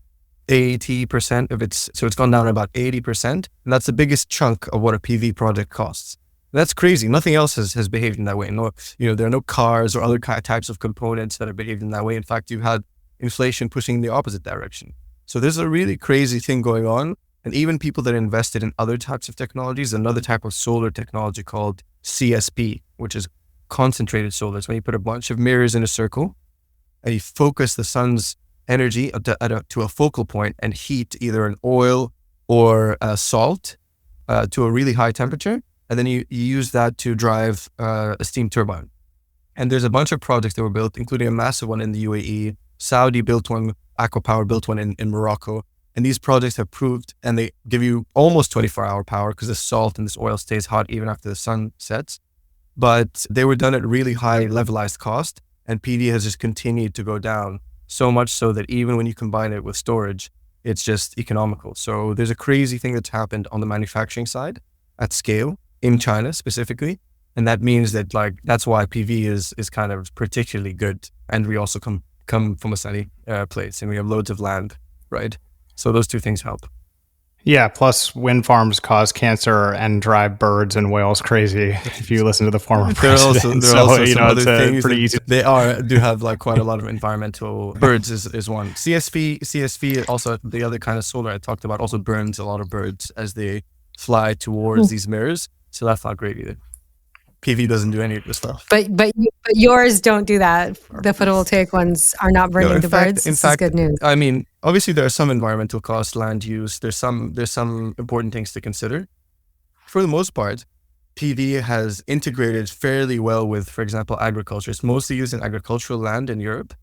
[SPEAKER 1] of its, so it's gone down about 80%. And that's the biggest chunk of what a PV project costs. That's crazy. Nothing else has behaved in that way. No, there are no cars or other types of components that are behaved in that way. In fact, you've had inflation pushing in the opposite direction. So there's a really crazy thing going on. And even people that invested in other types of technologies, another type of solar technology called CSP, which is concentrated solar. So when you put a bunch of mirrors in a circle and you focus the sun's energy to a focal point and heat either an oil or a salt to a really high temperature. And then you use that to drive a steam turbine. And there's a bunch of projects that were built, including a massive one in the UAE. Saudi built one, Aquapower built one in Morocco. And these projects have proved, and they give you almost 24-hour power because the salt and this oil stays hot even after the sun sets. But they were done at really high levelized cost, and PV has just continued to go down, so much so that even when you combine it with storage, it's just economical. So there's a crazy thing that's happened on the manufacturing side at scale in China specifically. And that means that that's why PV is kind of particularly good. And we also come from a sunny place and we have loads of land, right? So those two things help.
[SPEAKER 5] Yeah, plus wind farms cause cancer and drive birds and whales crazy. If you listen to the former president,
[SPEAKER 1] there are also some other
[SPEAKER 5] it's
[SPEAKER 1] things.
[SPEAKER 5] pretty easy.
[SPEAKER 1] They do have quite a lot of environmental. Birds is one. CSV also the other kind of solar I talked about also burns a lot of birds as they fly towards these mirrors. So that's not great either. PV doesn't do any of this stuff.
[SPEAKER 6] But yours don't do that. The photovoltaic ones are not burning the birds. This is good news.
[SPEAKER 1] I mean, obviously there are some environmental costs, land use. There's some important things to consider. For the most part, PV has integrated fairly well with, for example, agriculture. It's mostly used in agricultural land in Europe,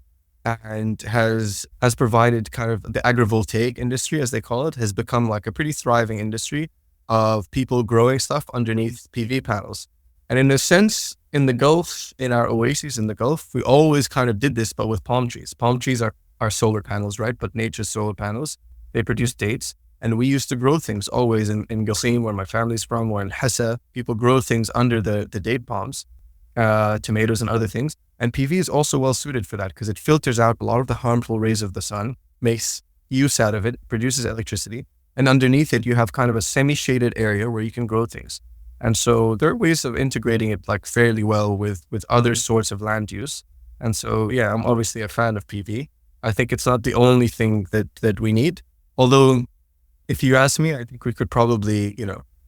[SPEAKER 1] and has provided kind of the agrivoltaic industry, as they call it, has become a pretty thriving industry of people growing stuff underneath PV panels. And in a sense, in the Gulf, in our oases in the Gulf, we always kind of did this, but with palm trees. Palm trees are solar panels, right? But nature's solar panels. They produce dates. And we used to grow things always in Qasim, where my family's from, or in Hessa. People grow things under the date palms, tomatoes and other things. And PV is also well suited for that because it filters out a lot of the harmful rays of the sun, makes use out of it, produces electricity. And underneath it, you have kind of a semi-shaded area where you can grow things. And so there are ways of integrating it fairly well with other sorts of land use. And so, yeah, I'm obviously a fan of PV. I think it's not the only thing that we need. Although, if you ask me, I think we could probably,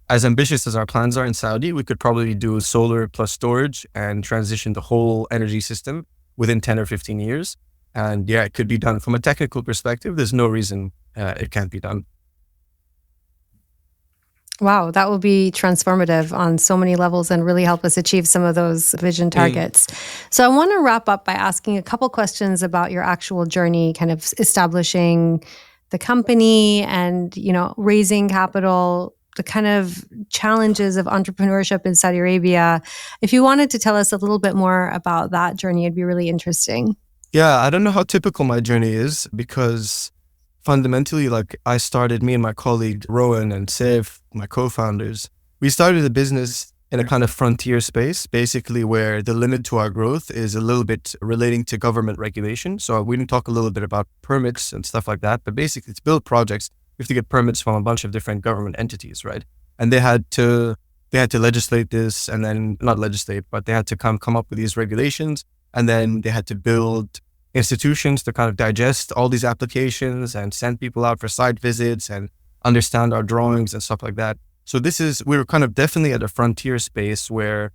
[SPEAKER 1] as ambitious as our plans are in Saudi, we could probably do solar plus storage and transition the whole energy system within 10 or 15 years. And yeah, it could be done. From a technical perspective, there's no reason it can't be done.
[SPEAKER 6] Wow, that will be transformative on so many levels and really help us achieve some of those vision targets. So I want to wrap up by asking a couple questions about your actual journey, kind of establishing the company and, raising capital, the kind of challenges of entrepreneurship in Saudi Arabia. If you wanted to tell us a little bit more about that journey, it'd be really interesting.
[SPEAKER 1] Yeah, I don't know how typical my journey is because fundamentally, me and my colleague Rowan and Saif, my co-founders, we started a business in a kind of frontier space, basically where the limit to our growth is a little bit relating to government regulation. So we can talk a little bit about permits and stuff like that, but basically to build projects, you have to get permits from a bunch of different government entities, right? And they had to legislate this and then not legislate, but they had to come up with these regulations, and then they had to build institutions to kind of digest all these applications and send people out for site visits and understand our drawings and stuff like that. So we were kind of definitely at a frontier space where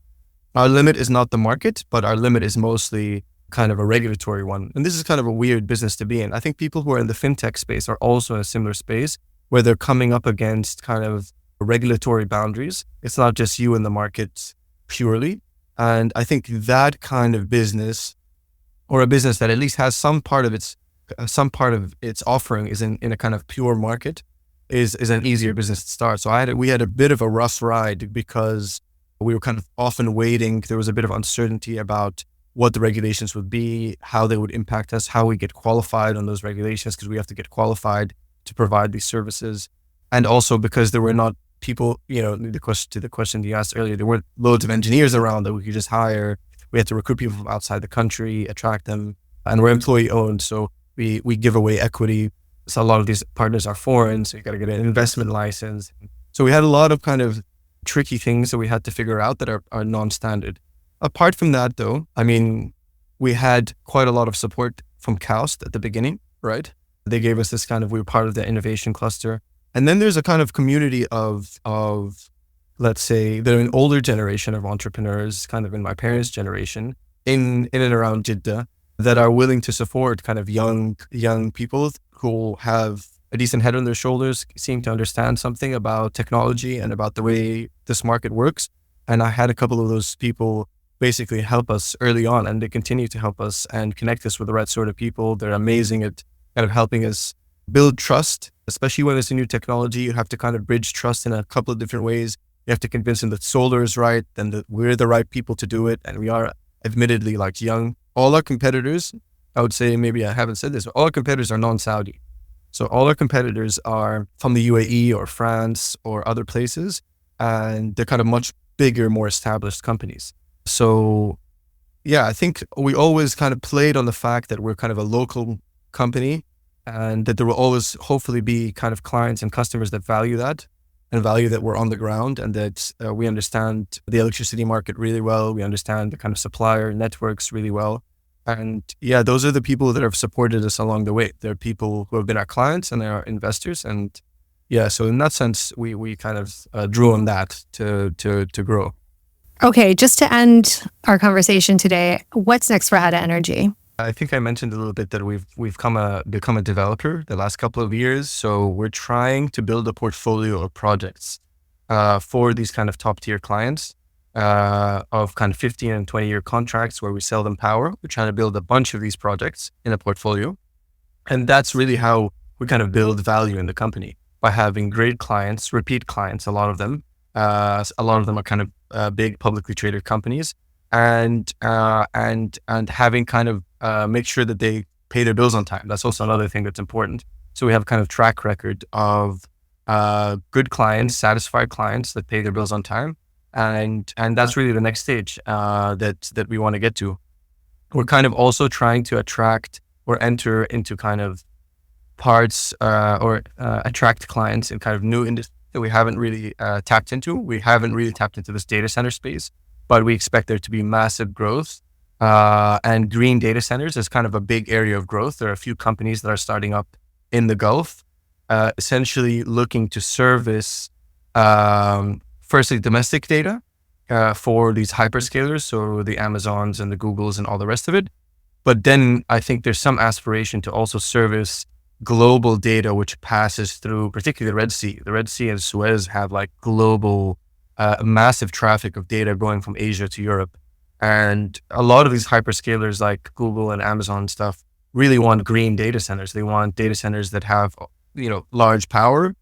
[SPEAKER 1] Our limit is not the market, but our limit is mostly kind of a regulatory one. And this is kind of a weird business to be in. I think people who are in the fintech space are also in a similar space where they're coming up against kind of regulatory boundaries. It's not just you in the market purely. And I think that kind of business, or a business that at least has some part of its offering is in a kind of pure market, is an easier business to start. So we had a bit of a rough ride because we were kind of often waiting. There was a bit of uncertainty about what the regulations would be, how they would impact us, how we get qualified on those regulations, because we have to get qualified to provide these services. And also because there were not people, to the question you asked earlier, there weren't loads of engineers around that we could just hire. We had to recruit people from outside the country, attract them, and we're employee owned. So we give away equity. So a lot of these partners are foreign, so you got to get an investment license. So we had a lot of kind of tricky things that we had to figure out that are non-standard. Apart from that, though, I mean, we had quite a lot of support from KAUST at the beginning, right? They gave us this we were part of the innovation cluster. And then there's a kind of community of let's say, they're an older generation of entrepreneurs, kind of in my parents' generation, in and around Jeddah, that are willing to support kind of young people who have a decent head on their shoulders, seem to understand something about technology and about the way this market works. And I had a couple of those people basically help us early on, and they continue to help us and connect us with the right sort of people. They're amazing at kind of helping us build trust, especially when it's a new technology. You have to kind of bridge trust in a couple of different ways. You have to convince them that solar is right and that we're the right people to do it. And we are admittedly young. All our competitors, I would say, maybe I haven't said this, but all our competitors are non-Saudi. So all our competitors are from the UAE or France or other places, and they're kind of much bigger, more established companies. So yeah, I think we always kind of played on the fact that we're kind of a local company, and that there will always hopefully be kind of clients and customers that value that, and value that we're on the ground, and that we understand the electricity market really well. We understand the kind of supplier networks really well. And yeah, those are the people that have supported us along the way. They're people who have been our clients and our investors. And yeah, so in that sense, we kind of drew on that to grow.
[SPEAKER 6] Okay, just to end our conversation today, what's next for Haala Energy?
[SPEAKER 1] I think I mentioned a little bit that we've become a developer the last couple of years. So we're trying to build a portfolio of projects for these kind of top tier clients of kind of 15 and 20-year contracts where we sell them power. We're trying to build a bunch of these projects in a portfolio. And that's really how we kind of build value in the company, by having great clients, repeat clients, a lot of them. A lot of them are kind of big publicly traded companies, and having kind of make sure that they pay their bills on time. That's also another thing that's important. So we have kind of track record of good clients, satisfied clients that pay their bills on time, and that's really the next stage that we want to get to. We're kind of also trying to attract or enter into kind of parts or attract clients in kind of new industries that we haven't really tapped into. We haven't really tapped into this data center space, but we expect there to be massive growth. And green data centers is kind of a big area of growth. There are a few companies that are starting up in the Gulf, essentially looking to service, firstly, domestic data for these hyperscalers, so the Amazons and the Googles and all the rest of it. But then I think there's some aspiration to also service global data, which passes through, particularly the Red Sea. The Red Sea and Suez have global, massive traffic of data going from Asia to Europe. And a lot of these hyperscalers like Google and Amazon and stuff really want green data centers. They want data centers that have, large power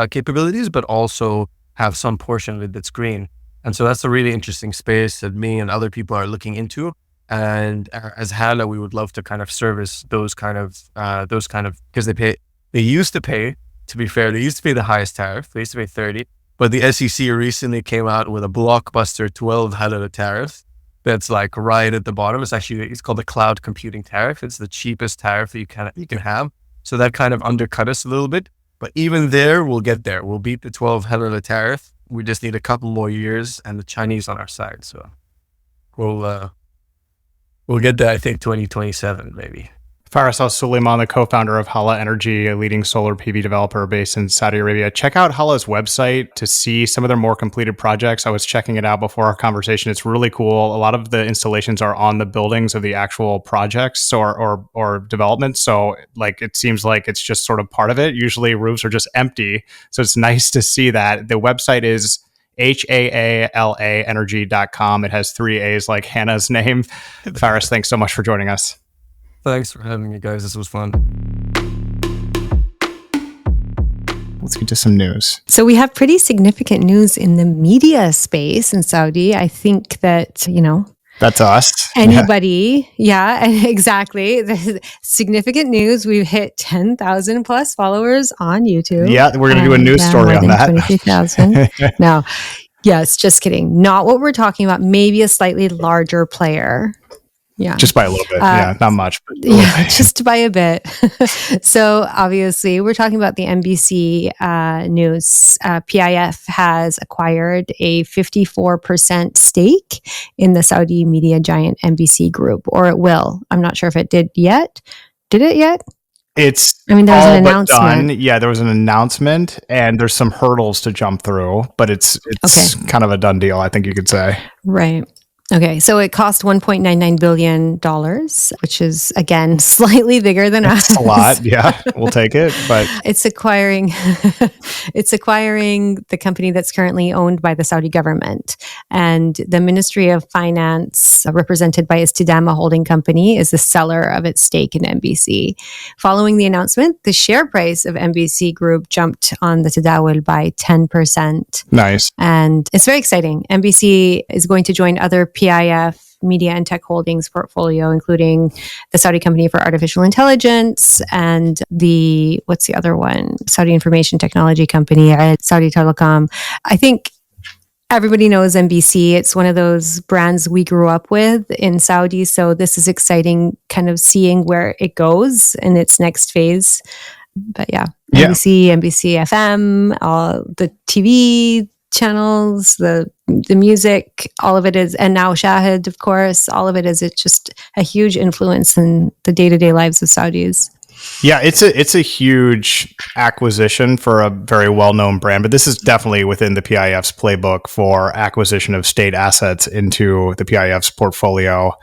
[SPEAKER 1] capabilities, but also have some portion of it that's green. And so that's a really interesting space that me and other people are looking into. And as Haala, we would love to kind of service those kind of, because they used to pay, to be fair, they used to pay the highest tariff. They used to pay 30, but the SEC recently came out with a blockbuster 12 AlAla tariff. That's right at the bottom. It's called the cloud computing tariff. It's the cheapest tariff that you can have. So that kind of undercut us a little bit, but even there, we'll get there. We'll beat the 12 AlAla tariff. We just need a couple more years and the Chinese on our side. So we'll get there, I think 2027 maybe.
[SPEAKER 5] Faris Al-Sulayman, the co-founder of Haala Energy, a leading solar PV developer based in Saudi Arabia. Check out Haala's website to see some of their more completed projects. I was checking it out before our conversation. It's really cool. A lot of the installations are on the buildings of the actual projects or developments. So like it seems like it's just sort of part of it. Usually roofs are just empty. So it's nice to see that. The website is HAALA energy.com. It has 3 A's like Hannah's name. Faris, thanks so much for joining us.
[SPEAKER 1] Thanks for having me, guys. This was fun.
[SPEAKER 5] Let's get to some news.
[SPEAKER 6] So we have pretty significant news in the media space in Saudi. I think that,
[SPEAKER 5] that's us.
[SPEAKER 6] Anybody. Yeah, exactly. Significant news. We've hit 10,000 plus followers on YouTube.
[SPEAKER 5] Yeah, we're going to do a news story on that.
[SPEAKER 6] 23,000. No, yes, just kidding. Not what we're talking about. Maybe a slightly larger player. Yeah.
[SPEAKER 5] Just by a little bit. Yeah, not much. But
[SPEAKER 6] just by a bit. So obviously we're talking about the NBC news. PIF has acquired a 54% stake in the Saudi media giant NBC Group, or it will. I'm not sure if it did yet. Did it yet?
[SPEAKER 5] There was an announcement. Yeah, there was an announcement and there's some hurdles to jump through, but it's okay. Kind of a done deal, I think you could say.
[SPEAKER 6] Right. Okay, so it cost $1.99 billion, which is, again, slightly bigger than us.
[SPEAKER 5] That's a lot, yeah. We'll take it, but...
[SPEAKER 6] It's acquiring the company that's currently owned by the Saudi government. And the Ministry of Finance, represented by Istidama Holding Company, is the seller of its stake in NBC. Following the announcement, the share price of NBC Group jumped on the Tadawul by 10%.
[SPEAKER 5] Nice.
[SPEAKER 6] And it's very exciting. NBC is going to join other PIF media and tech holdings portfolio, including the Saudi Company for Artificial Intelligence and what's the other one? Saudi Information Technology Company, Saudi Telecom. I think everybody knows NBC. It's one of those brands we grew up with in Saudi. So this is exciting, kind of seeing where it goes in its next phase. But yeah. NBC, NBC FM, all the TV channels, the music, all of it is, and now Shahid, of course, all of it is, it's just a huge influence in the day-to-day lives of Saudis.
[SPEAKER 5] Yeah, it's a huge acquisition for a very well-known brand, but this is definitely within the PIF's playbook for acquisition of state assets into the PIF's portfolio.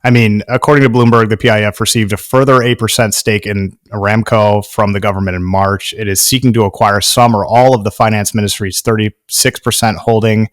[SPEAKER 5] I mean, according to Bloomberg, the PIF received a further 8% stake in Aramco from the government in March. It is seeking to acquire some or all of the finance ministry's 36% holding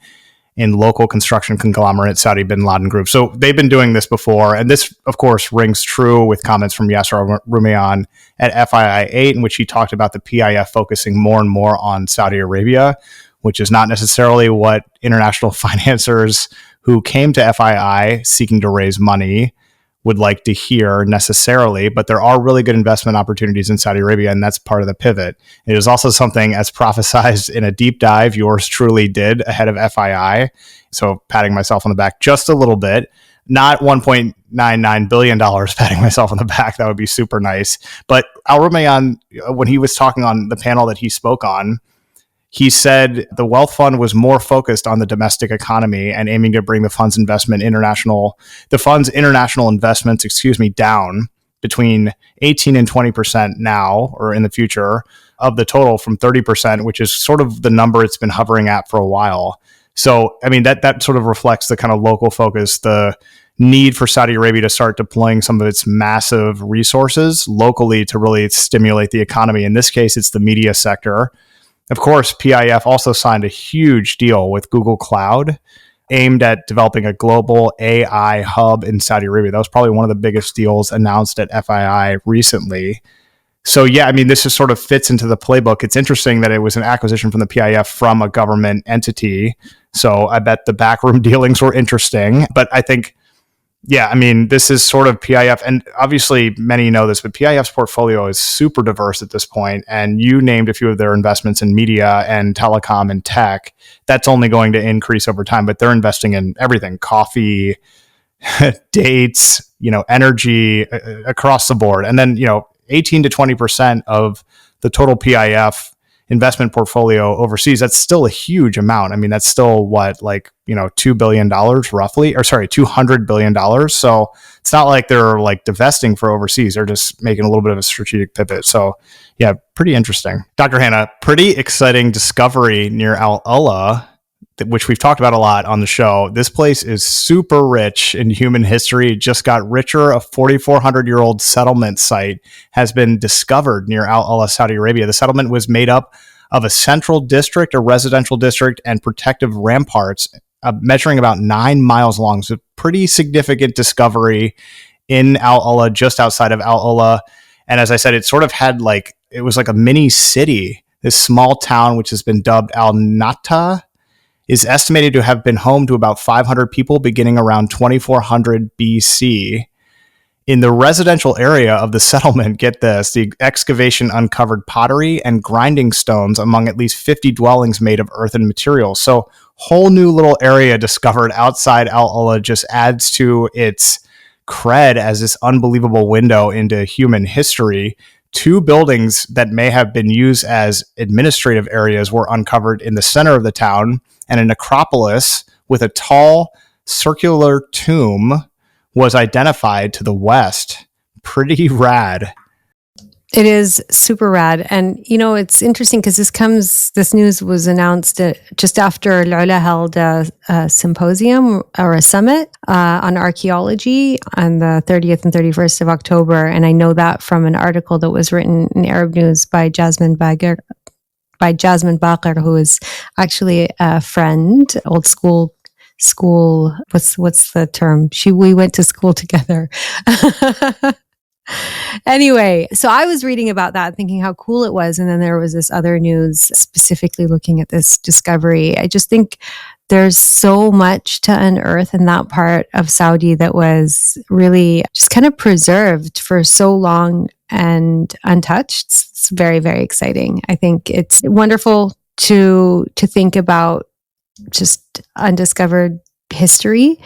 [SPEAKER 5] in local construction conglomerate Saudi Bin Laden Group. So they've been doing this before. And this, of course, rings true with comments from Yasser Rumayyan at FII 8, in which he talked about the PIF focusing more and more on Saudi Arabia, which is not necessarily what international financiers who came to FII seeking to raise money would like to hear necessarily, but there are really good investment opportunities in Saudi Arabia, and that's part of the pivot. It is also something, as prophesized in a deep dive, yours truly did ahead of FII. So patting myself on the back just a little bit, not $1.99 billion patting myself on the back. That would be super nice. But Al-Rumayyan, when he was talking on the panel that he spoke on, he said the wealth fund was more focused on the domestic economy and aiming to bring the fund's international investments, down between 18 and 20% now or in the future of the total from 30%, which is sort of the number it's been hovering at for a while. So, I mean, that sort of reflects the kind of local focus, the need for Saudi Arabia to start deploying some of its massive resources locally to really stimulate the economy. In this case, it's the media sector. Of course, PIF also signed a huge deal with Google Cloud aimed at developing a global AI hub in Saudi Arabia. That was probably one of the biggest deals announced at FII recently. So, yeah, I mean, this just sort of fits into the playbook. It's interesting that it was an acquisition from the PIF from a government entity. So I bet the backroom dealings were interesting. But I think, yeah, I mean, this is sort of PIF, and obviously many know this, but PIF's portfolio is super diverse at this point, and you named a few of their investments in media and telecom and tech. That's only going to increase over time, but they're investing in everything, coffee, dates, energy, across the board. And then, 18 to 20% of the total PIF investment portfolio overseas, that's still a huge amount. I mean, that's still what, like, $2 billion roughly, or sorry, $200 billion. So it's not like they're like divesting for overseas. They're just making a little bit of a strategic pivot. So yeah, pretty interesting. Dr. Hanaa, pretty exciting discovery near AlAla, which we've talked about a lot on the show. This place is super rich in human history. It just got richer. A 4,400-year-old settlement site has been discovered near AlAla, Saudi Arabia. The settlement was made up of a central district, a residential district, and protective ramparts measuring about 9 miles long. So pretty significant discovery in AlAla, just outside of AlAla. And as I said, it sort of had it was like a mini city. This small town, which has been dubbed Al-Nata, is estimated to have been home to about 500 people beginning around 2400 BC. In the residential area of the settlement, get this, the excavation uncovered pottery and grinding stones among at least 50 dwellings made of earthen materials. So whole new little area discovered outside AlAla just adds to its cred as this unbelievable window into human history. 2 buildings that may have been used as administrative areas were uncovered in the center of the town, and a necropolis with a tall circular tomb was identified to the west. Pretty rad.
[SPEAKER 6] It is super rad. And, it's interesting because this news was announced just after AlAla held a symposium or a summit on archaeology on the 30th and 31st of October. And I know that from an article that was written in Arab News by Jasmine Baqir, who is actually a friend, old school, what's the term? We went to school together. Anyway, so I was reading about that, thinking how cool it was. And then there was this other news specifically looking at this discovery. I just think there's so much to unearth in that part of Saudi that was really just kind of preserved for so long and untouched. It's very, very exciting. I think it's wonderful to think about just undiscovered history,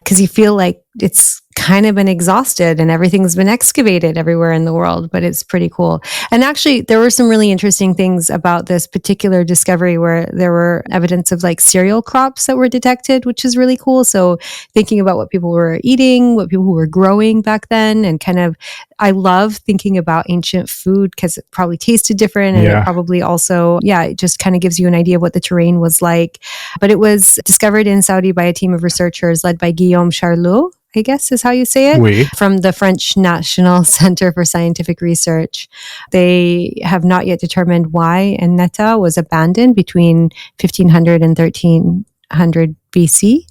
[SPEAKER 6] because you feel like it's kind of been exhausted and everything's been excavated everywhere in the world, but it's pretty cool. And actually, there were some really interesting things about this particular discovery where there were evidence of cereal crops that were detected, which is really cool. So thinking about what people were eating, what people were growing back then, and I love thinking about ancient food because it probably tasted different, and it probably also, it just kind of gives you an idea of what the terrain was like. But it was discovered in Saudi by a team of researchers led by Guillaume Charlot, I guess is how you say it, from the French National Center for Scientific Research. They have not yet determined why Neta was abandoned between 1500 and 1300 BC.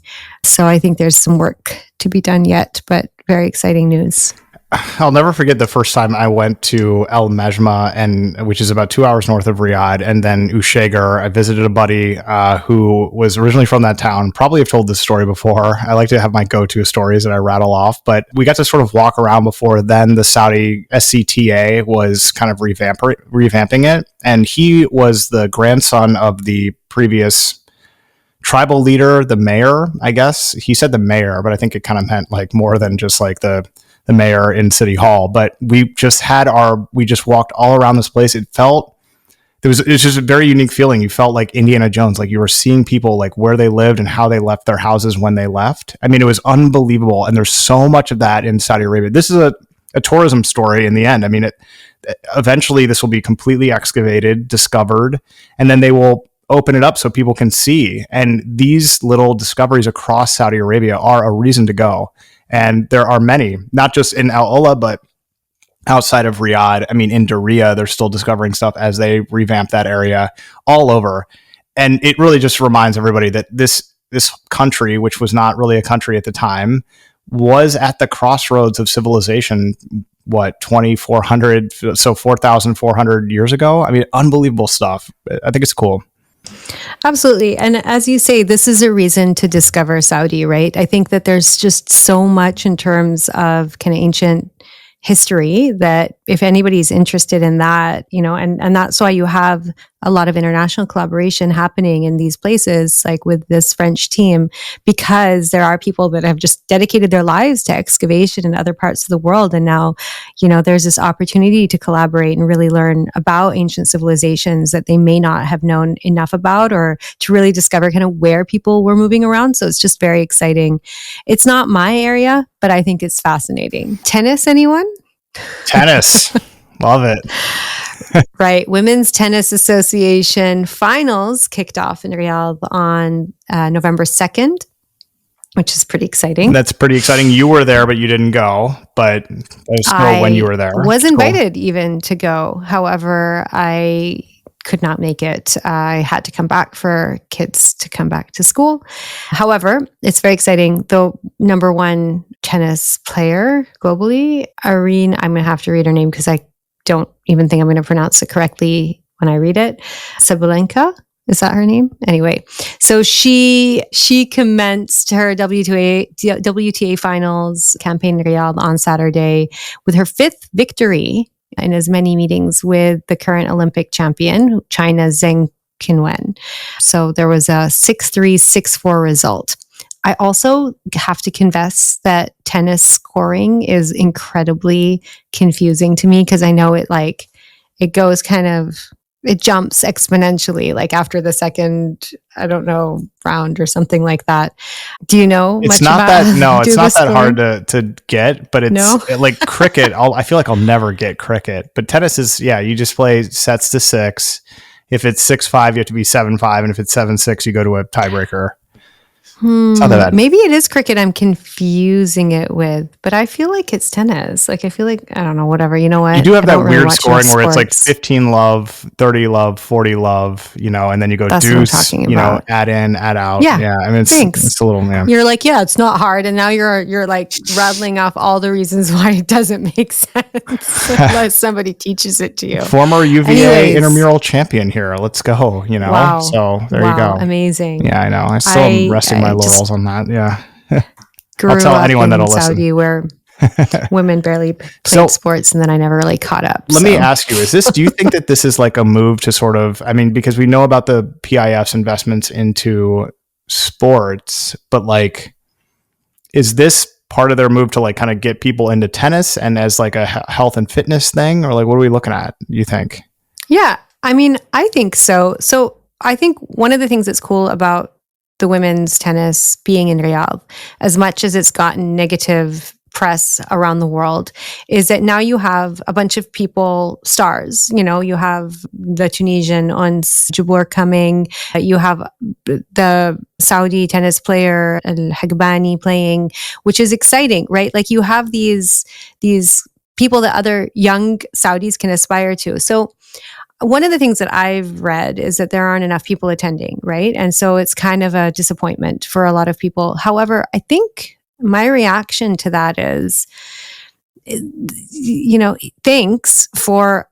[SPEAKER 6] So I think there's some work to be done yet, but very exciting news.
[SPEAKER 5] I'll never forget the first time I went to El Majma, which is about 2 hours north of Riyadh, and then Ushagar. I visited a buddy who was originally from that town. Probably have told this story before. I like to have my go-to stories that I rattle off, but we got to sort of walk around before then. The Saudi SCTA was kind of revamping it, and he was the grandson of the previous tribal leader, the mayor, I guess. He said the mayor, but I think it kind of meant more than just the mayor in City Hall. But we just walked all around this place. It was just a very unique feeling. You felt like Indiana Jones, like you were seeing people where they lived and how they left their houses when they left. I mean, it was unbelievable. And there's so much of that in Saudi Arabia. This is a tourism story in the end. I mean, eventually this will be completely excavated, discovered, and then they will open it up so people can see. And these little discoveries across Saudi Arabia are a reason to go. And there are many, not just in AlAla, but outside of Riyadh. I mean, in Diriyah, they're still discovering stuff as they revamp that area all over. And it really just reminds everybody that this country, which was not really a country at the time, was at the crossroads of civilization, 2,400, so 4,400 years ago. I mean, unbelievable stuff. I think it's cool.
[SPEAKER 6] Absolutely. And as you say, this is a reason to discover Saudi, right? I think that there's just so much in terms of kind of ancient history that if anybody's interested in that, and that's why you have a lot of international collaboration happening in these places, like with this French team, because there are people that have just dedicated their lives to excavation in other parts of the world. And now, there's this opportunity to collaborate and really learn about ancient civilizations that they may not have known enough about, or to really discover kind of where people were moving around. So it's just very exciting. It's not my area, but I think it's fascinating. Tennis, anyone?
[SPEAKER 5] Tennis. Love it.
[SPEAKER 6] Right. Women's Tennis Association finals kicked off in Riyadh on November 2nd, which is pretty exciting.
[SPEAKER 5] That's pretty exciting. You were there, but you didn't go. But let us know when you were there.
[SPEAKER 6] Was invited even to go. However, I could not make it. I had to come back for kids to come back to school. However, it's very exciting. The number one tennis player globally, Irene, I'm going to have to read her name because I don't even think I'm going to pronounce it correctly when I read it. Sabalenka. Is that her name? Anyway, so she commenced her WTA finals campaign in Riyadh on Saturday with her 5th victory in as many meetings with the current Olympic champion, China's Zheng Qinwen. So there was a 6-3, 6-4 result. I also have to confess that tennis scoring is incredibly confusing to me, because I know it goes it jumps exponentially, like after the second, I don't know, round or something like that. Do you know
[SPEAKER 5] it's
[SPEAKER 6] much
[SPEAKER 5] not
[SPEAKER 6] about
[SPEAKER 5] that no it's not that
[SPEAKER 6] scoring?
[SPEAKER 5] hard to get, but it's like cricket. I feel like I'll never get cricket, but tennis is, you just play sets to 6. If it's 6-5, you have to be 7-5, and if it's 7-6, you go to a tiebreaker. It's not that bad.
[SPEAKER 6] Maybe it is cricket I'm confusing it with, but I feel like it's tennis. Like, I feel like, I don't know, whatever. You know what?
[SPEAKER 5] You do have that
[SPEAKER 6] really
[SPEAKER 5] weird scoring where it's like 15 love, 30 love, 40 love, and then you go
[SPEAKER 6] That's
[SPEAKER 5] deuce, add in, add out.
[SPEAKER 6] Yeah.
[SPEAKER 5] I mean, it's a little,
[SPEAKER 6] You're like, it's not hard. And now you're like rattling off all the reasons why it doesn't make sense unless somebody teaches it to you.
[SPEAKER 5] Former UVA intramural champion here. Let's go,
[SPEAKER 6] Wow.
[SPEAKER 5] So there you go.
[SPEAKER 6] Amazing.
[SPEAKER 5] Yeah, I know. I still am resting my laurels on that. Yeah. I'll tell anyone that'll listen.
[SPEAKER 6] Saudi, where women barely played sports, and then I never really caught up.
[SPEAKER 5] Let me ask you, do you think that this is like a move to sort of, because we know about the PIF's investments into sports, but like, is this part of their move to like kind of get people into tennis and as like a health and fitness thing, or like, what are we looking at, you think?
[SPEAKER 6] Yeah, I think so. So I think one of the things that's cool about the women's tennis being in Riyadh, as much as it's gotten negative press around the world, is that now you have a bunch of people, stars. You have the Tunisian Ons Jabeur coming. You have the Saudi tennis player Al-Hagbani playing, which is exciting, right? Like, you have these people that other young Saudis can aspire to. So one of the things that I've read is that there aren't enough people attending, right? And so it's kind of a disappointment for a lot of people. However, I think my reaction to that is, thanks for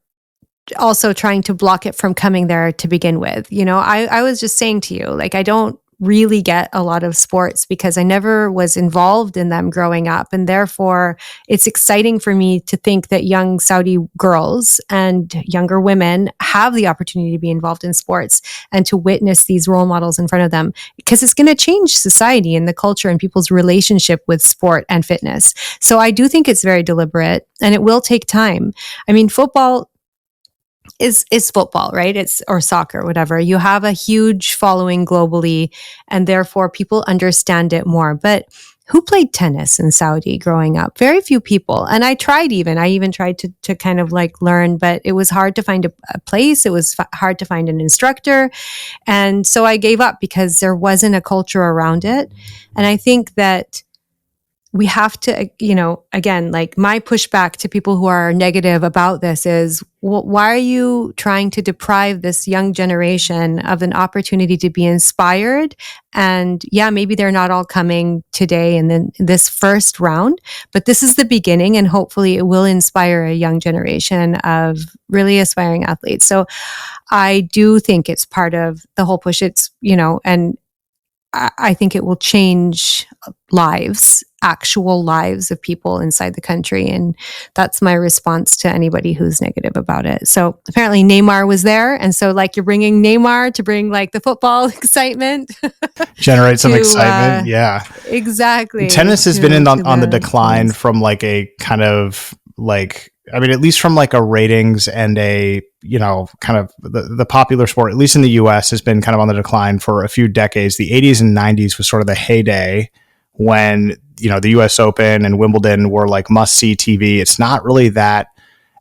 [SPEAKER 6] also trying to block it from coming there to begin with. I was just saying to you, like, I don't really get a lot of sports because I never was involved in them growing up. And therefore, it's exciting for me to think that young Saudi girls and younger women have the opportunity to be involved in sports and to witness these role models in front of them, because it's going to change society and the culture and people's relationship with sport and fitness. So I do think it's very deliberate, and it will take time. Football is football, right? Or soccer, whatever. You have a huge following globally, and therefore people understand it more. But who played tennis in Saudi growing up? Very few people. And I even tried to kind of like learn, but it was hard to find a place. It was hard to find an instructor. And so I gave up because there wasn't a culture around it. And I think that we have to, again, like, my pushback to people who are negative about this is, why are you trying to deprive this young generation of an opportunity to be inspired? And maybe they're not all coming today and then this first round, but this is the beginning, and hopefully it will inspire a young generation of really aspiring athletes. So I do think it's part of the whole push. It's, and I think it will change lives actual lives of people inside the country. And that's my response to anybody who's negative about it. So apparently Neymar was there. And so like you're bringing Neymar to bring like the football excitement.
[SPEAKER 5] Generate some excitement. Yeah.
[SPEAKER 6] Exactly.
[SPEAKER 5] Tennis has been on the decline from like a kind of like, I mean, at least from like a ratings and a, kind of the popular sport, at least in the US, has been kind of on the decline for a few decades. The 80s and 90s was sort of the heyday when, the US Open and Wimbledon were like must-see TV. It's not really that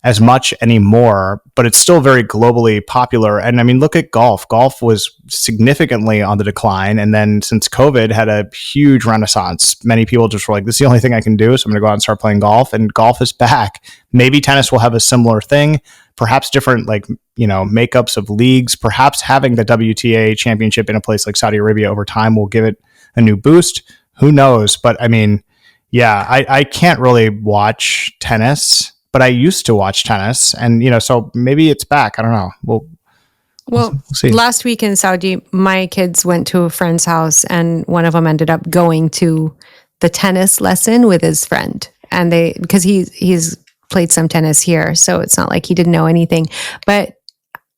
[SPEAKER 5] as much anymore, but it's still very globally popular. And I mean, look at golf. Golf was significantly on the decline. And then since COVID had a huge renaissance, many people just were like, this is the only thing I can do. So I'm going to go out and start playing golf, and golf is back. Maybe tennis will have a similar thing, perhaps different, like, makeups of leagues, perhaps having the WTA championship in a place like Saudi Arabia over time will give it a new boost. Who knows? But I mean, yeah, I can't really watch tennis, but I used to watch tennis, and so maybe it's back. I don't know. We'll see.
[SPEAKER 6] Last week in Saudi, my kids went to a friend's house, and one of them ended up going to the tennis lesson with his friend, and because he's played some tennis here, so it's not like he didn't know anything. But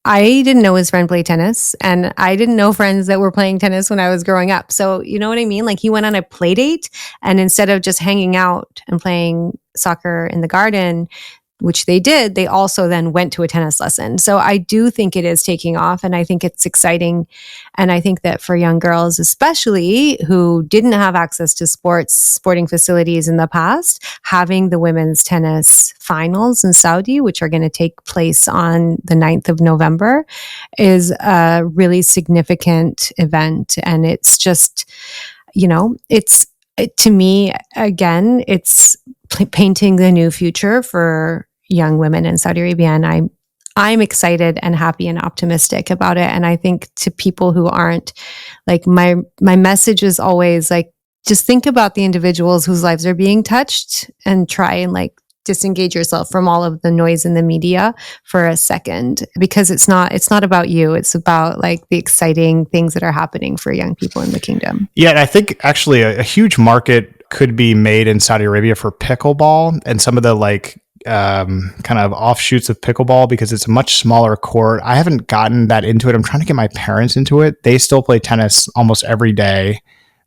[SPEAKER 6] I didn't know his friend played tennis, and I didn't know friends that were playing tennis when I was growing up. So you know what I mean? Like he went on a play date, and instead of just hanging out and playing soccer in the garden, which they did, they also then went to a tennis lesson. So I do think it is taking off, and I think it's exciting. And I think that for young girls, especially who didn't have access to sporting facilities in the past, having the women's tennis finals in Saudi, which are going to take place on the 9th of November, is a really significant event. And it's just, to me, again, it's painting the new future for young women in Saudi Arabia. And I'm excited and happy and optimistic about it. And I think to people who aren't, like, my message is always like, just think about the individuals whose lives are being touched and try and like disengage yourself from all of the noise in the media for a second, because it's not about you. It's about like the exciting things that are happening for young people in the kingdom.
[SPEAKER 5] Yeah. And I think actually a huge market could be made in Saudi Arabia for pickleball and some of the like kind of offshoots of pickleball, because it's a much smaller court. I haven't gotten that into it. I'm trying to get my parents into it. They still play tennis almost every day.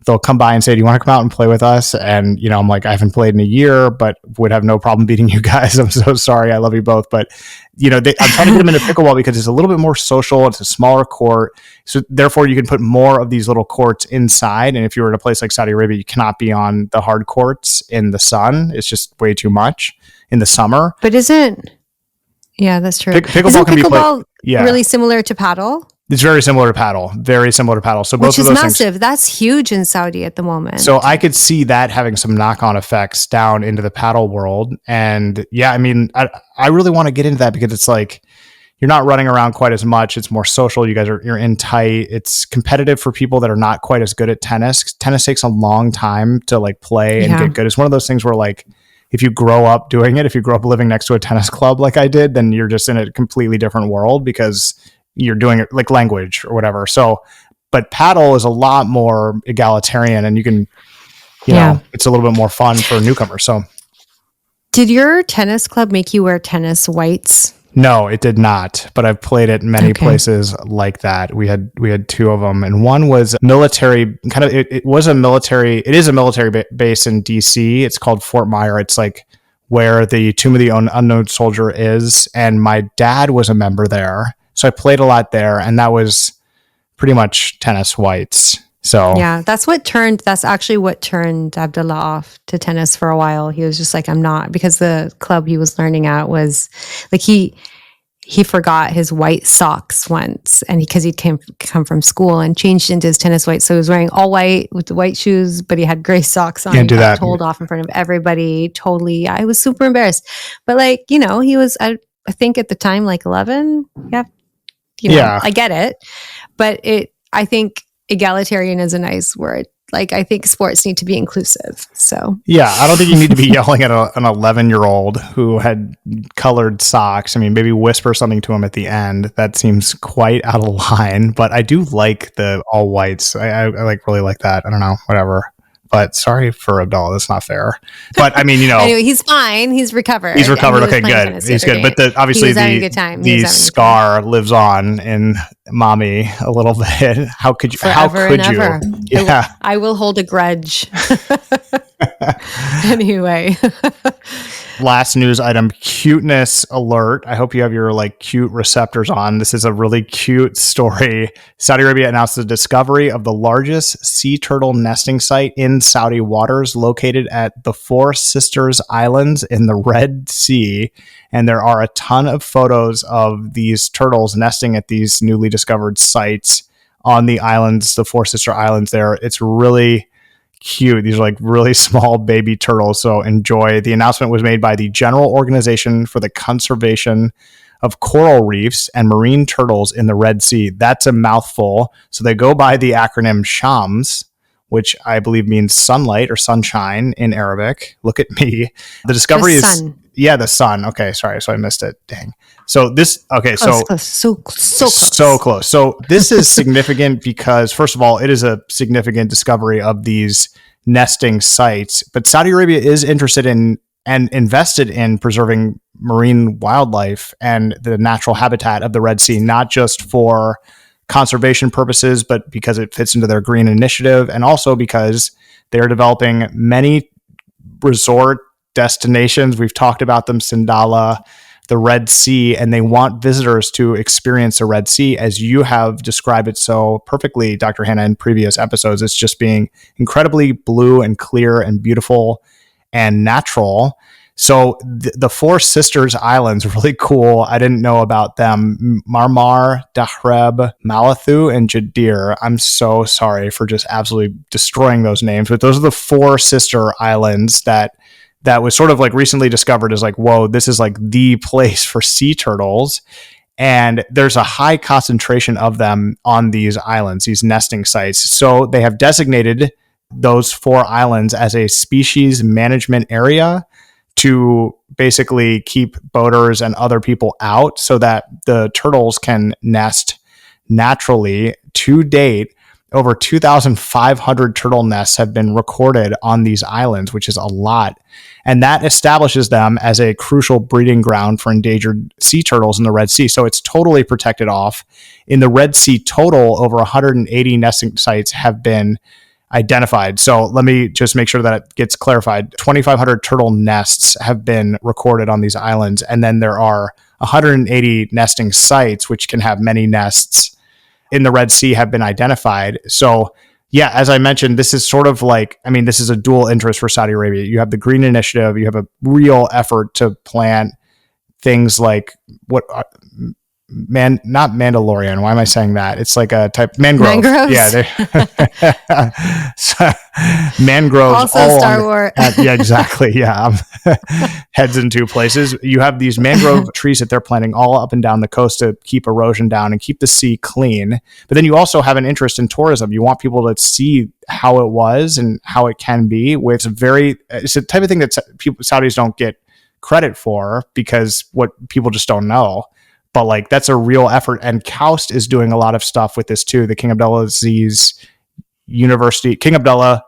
[SPEAKER 5] They'll come by and say, do you want to come out and play with us? And, I'm like, I haven't played in a year, but would have no problem beating you guys. I'm so sorry. I love you both. But, I'm trying to get them into pickleball because it's a little bit more social. It's a smaller court. So therefore you can put more of these little courts inside. And if you were at a place like Saudi Arabia, you cannot be on the hard courts in the sun. It's just way too much in the summer.
[SPEAKER 6] But yeah, that's true.
[SPEAKER 5] Pickleball can be played. Yeah.
[SPEAKER 6] Really similar to paddle?
[SPEAKER 5] It's very similar to paddle. Very similar to paddle. So both
[SPEAKER 6] Which
[SPEAKER 5] of
[SPEAKER 6] is
[SPEAKER 5] those
[SPEAKER 6] massive.
[SPEAKER 5] things.
[SPEAKER 6] That's huge in Saudi at the moment.
[SPEAKER 5] So I could see that having some knock-on effects down into the paddle world. And yeah, I mean, I really want to get into that because it's like you're not running around quite as much. It's more social. You're in tight. It's competitive for people that are not quite as good at tennis. Tennis takes a long time to like play and get good. It's one of those things where like, if you grow up doing it, if you grow up living next to a tennis club like I did, then you're just in a completely different world because you're doing it like language or whatever. So, but paddle is a lot more egalitarian, and you can, it's a little bit more fun for newcomers. So
[SPEAKER 6] did your tennis club make you wear tennis whites?
[SPEAKER 5] No, it did not. But I've played at many places like that. We had two of them, and one was military. Kind of, it is a military base in DC. It's called Fort Myer. It's like where the Tomb of the Unknown Soldier is, and my dad was a member there, so I played a lot there, and that was pretty much tennis whites. So
[SPEAKER 6] yeah, that's actually what turned AlAla off to tennis for a while. He was just like, I'm not, because the club he was learning at was like, he forgot his white socks once, and because he'd come from school and changed into his tennis white. So he was wearing all white with the white shoes, but he had gray socks on.
[SPEAKER 5] Can't do that.
[SPEAKER 6] Told off in front of everybody. Totally. I was super embarrassed, but like, he was, I think at the time, like 11. Yeah. I get it, but I think egalitarian is a nice word. Like, I think sports need to be inclusive. So
[SPEAKER 5] yeah, I don't think you need to be yelling at an 11-year-old who had colored socks. I mean, maybe whisper something to him at the end. That seems quite out of line, but I do like the all whites. I like really like that. I don't know, whatever. But sorry for Abdullah, that's not fair. But I mean,
[SPEAKER 6] Anyway, he's fine. He's recovered.
[SPEAKER 5] He's recovered.
[SPEAKER 6] And he
[SPEAKER 5] Okay,
[SPEAKER 6] was playing
[SPEAKER 5] good.
[SPEAKER 6] tennis
[SPEAKER 5] He's
[SPEAKER 6] the other
[SPEAKER 5] good.
[SPEAKER 6] day.
[SPEAKER 5] But obviously
[SPEAKER 6] He was having a good time.
[SPEAKER 5] the scar lives on in mommy a little bit. How could you?
[SPEAKER 6] Forever
[SPEAKER 5] how could
[SPEAKER 6] and
[SPEAKER 5] you?
[SPEAKER 6] ever.
[SPEAKER 5] Yeah.
[SPEAKER 6] I will hold a grudge. Anyway.
[SPEAKER 5] Last news item, cuteness alert. I hope you have your cute receptors on. This is a really cute story. Saudi Arabia announced the discovery of the largest sea turtle nesting site in Saudi waters, located at the Four Sisters Islands in the Red Sea. And there are a ton of photos of these turtles nesting at these newly discovered sites on the islands, the Four Sister Islands there. It's really cute. These are really small baby turtles. So enjoy. The announcement was made by the General Organization for the Conservation of Coral Reefs and Marine Turtles in the Red Sea. That's a mouthful. So they go by the acronym SHAMS, which I believe means sunlight or sunshine in Arabic. Look at me. The discovery is
[SPEAKER 6] sun.
[SPEAKER 5] Yeah, the sun. Okay, sorry. So I missed it. Dang. So this, okay,
[SPEAKER 6] Close.
[SPEAKER 5] so
[SPEAKER 6] Close.
[SPEAKER 5] So this is significant because, first of all, it is a significant discovery of these nesting sites. But Saudi Arabia is interested in and invested in preserving marine wildlife and the natural habitat of the Red Sea, not just for conservation purposes, but because it fits into their green initiative, and also because they're developing many resort destinations. We've talked about them, Sindala, the Red Sea, and they want visitors to experience the Red Sea as you have described it so perfectly, Dr. Hanaa, in previous episodes. It's just being incredibly blue and clear and beautiful and natural. So the Four Sisters Islands are really cool. I didn't know about them. Marmar, Dahreb, Malathu, and Jeddah. I'm so sorry for just absolutely destroying those names, but those are the Four Sister Islands that was sort of recently discovered as whoa, this is the place for sea turtles. And there's a high concentration of them on these islands, these nesting sites. So they have designated those 4 islands as a species management area to basically keep boaters and other people out so that the turtles can nest naturally. To date, over 2,500 turtle nests have been recorded on these islands, which is a lot. And that establishes them as a crucial breeding ground for endangered sea turtles in the Red Sea. So it's totally protected off. In the Red Sea total, over 180 nesting sites have been identified. So let me just make sure that it gets clarified. 2,500 turtle nests have been recorded on these islands. And then there are 180 nesting sites, which can have many nests in the Red Sea, have been identified. So yeah, as I mentioned, this is sort of this is a dual interest for Saudi Arabia. You have the green initiative, you have a real effort to plant things like not Mandalorian. Why am I saying that? It's like a type mangrove.
[SPEAKER 6] Mangroves?
[SPEAKER 5] Yeah. So, mangroves.
[SPEAKER 6] Also
[SPEAKER 5] all
[SPEAKER 6] Star Wars.
[SPEAKER 5] Yeah, exactly. Yeah. Heads in 2 places. You have these mangrove trees that they're planting all up and down the coast to keep erosion down and keep the sea clean. But then you also have an interest in tourism. You want people to see how it was and how it can be. It's a type of thing that Saudis don't get credit for because what people just don't know. But that's a real effort, and KAUST is doing a lot of stuff with this too. The King Abdullah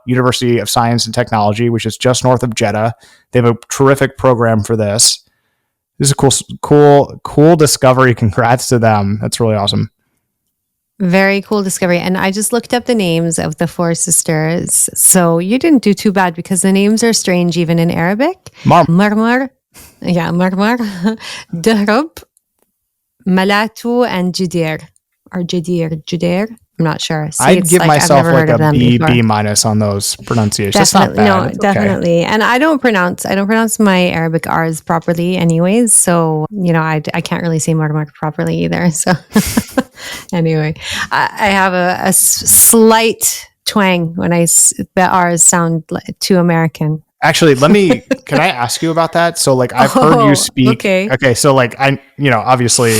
[SPEAKER 5] University of Science and Technology, which is just north of Jeddah. They have a terrific program for this. This is a cool discovery. Congrats to them. That's really awesome.
[SPEAKER 6] Very cool discovery. And I just looked up the names of the 4 sisters. So you didn't do too bad because the names are strange even in Arabic. Marmar. Yeah, Marmar. Dahreb, Malatu, and Jeddah. Or Jeddah. I'm not sure. See,
[SPEAKER 5] I'd give myself a B
[SPEAKER 6] before.
[SPEAKER 5] minus on those pronunciations. That's
[SPEAKER 6] Definitely,
[SPEAKER 5] not bad.
[SPEAKER 6] no, definitely. And I don't pronounce my Arabic R's properly anyways. So, I can't really say Marmar properly either. So anyway, I have a slight twang when the R's sound too American.
[SPEAKER 5] Actually, can I ask you about that? So I've heard you speak. Okay. So obviously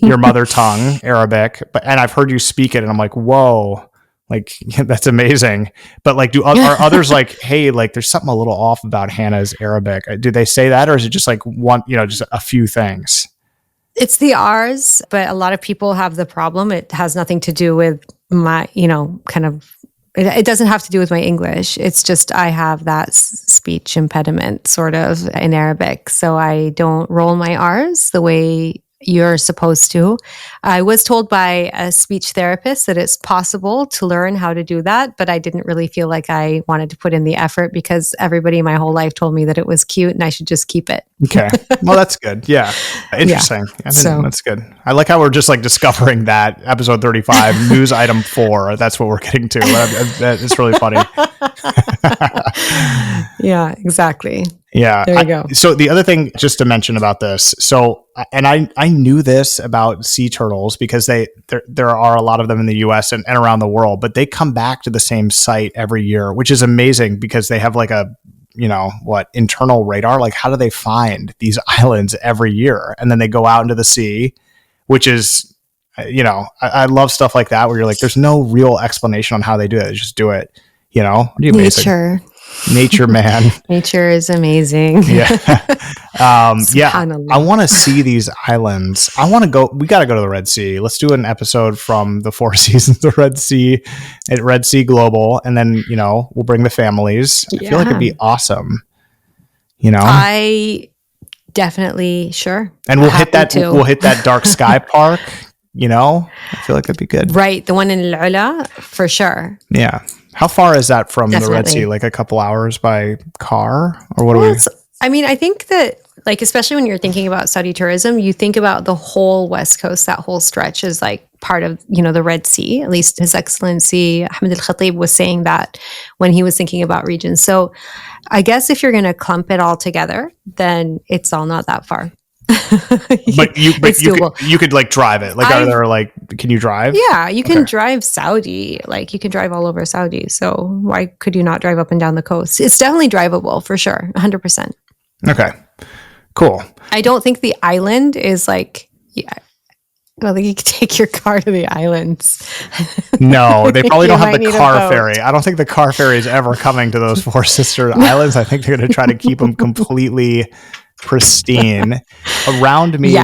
[SPEAKER 5] your mother tongue, Arabic, and I've heard you speak it and I'm like, whoa, that's amazing. But are others hey, there's something a little off about Hannah's Arabic. Do they say that, or is it just one, just a few things?
[SPEAKER 6] It's the R's, but a lot of people have the problem. It has nothing to do with my, kind of It doesn't have to do with my English. It's just I have that speech impediment sort of in Arabic. So I don't roll my R's the way you're supposed to. I was told by a speech therapist that it's possible to learn how to do that, but I didn't really feel like I wanted to put in the effort because everybody my whole life told me that it was cute and I should just keep it.
[SPEAKER 5] Okay. Well, that's good. Yeah. Interesting. Yeah. That's good. I like how we're just like discovering that episode 35, news item 4. That's what we're getting to. It's really funny.
[SPEAKER 6] Yeah, exactly.
[SPEAKER 5] Yeah.
[SPEAKER 6] There you go.
[SPEAKER 5] So the other thing just to mention about this, and I knew this about sea turtles because there are a lot of them in the US and around the world, but they come back to the same site every year, which is amazing because they have like a, internal radar. Like how do they find these islands every year? And then they go out into the sea, which is, I love stuff like that where you're like, there's no real explanation on how they do it. They just do it, amazing. Nature, man.
[SPEAKER 6] Nature is amazing.
[SPEAKER 5] Yeah. I want to see these islands. We got to go to the Red Sea. Let's do an episode from the Four Seasons of Red Sea at Red Sea Global. And then, we'll bring the families. I feel like it'd be awesome.
[SPEAKER 6] I definitely, sure.
[SPEAKER 5] And we'll hit that dark sky park. I feel like that'd be good.
[SPEAKER 6] Right. The one in AlAla for sure.
[SPEAKER 5] Yeah. How far is that from the Red Sea? Like a couple hours by car or what
[SPEAKER 6] I think that like, especially when you're thinking about Saudi tourism, you think about the whole West Coast, that whole stretch is like part of, the Red Sea. At least His Excellency Ahmed Al-Khatib was saying that when he was thinking about regions. So I guess if you're going to clump it all together, then it's all not that far.
[SPEAKER 5] But you could like drive it. Like, can you drive?
[SPEAKER 6] Yeah, you can drive Saudi. Like you can drive all over Saudi. So why could you not drive up and down the coast? It's definitely drivable for sure. 100%.
[SPEAKER 5] Okay, cool.
[SPEAKER 6] I don't think the island is like, I don't think you could take your car to the islands.
[SPEAKER 5] No, they probably don't have the car ferry. I don't think the car ferry is ever coming to those Four Sister Islands. I think they're going to try to keep them completely pristine. Around me,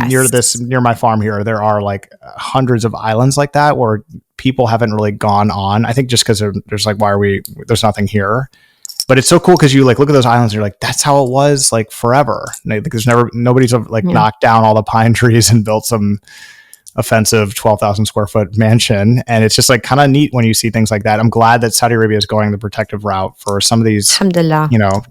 [SPEAKER 5] near my farm here, there are like hundreds of islands like that where people haven't really gone on. I think just because there's like, there's nothing here. But it's so cool because you like look at those islands and you're like, that's how it was like forever. Like nobody's like knocked down all the pine trees and built some offensive 12,000 square foot mansion. And it's just like kind of neat when you see things like that. I'm glad that Saudi Arabia is going the protective route for some of these,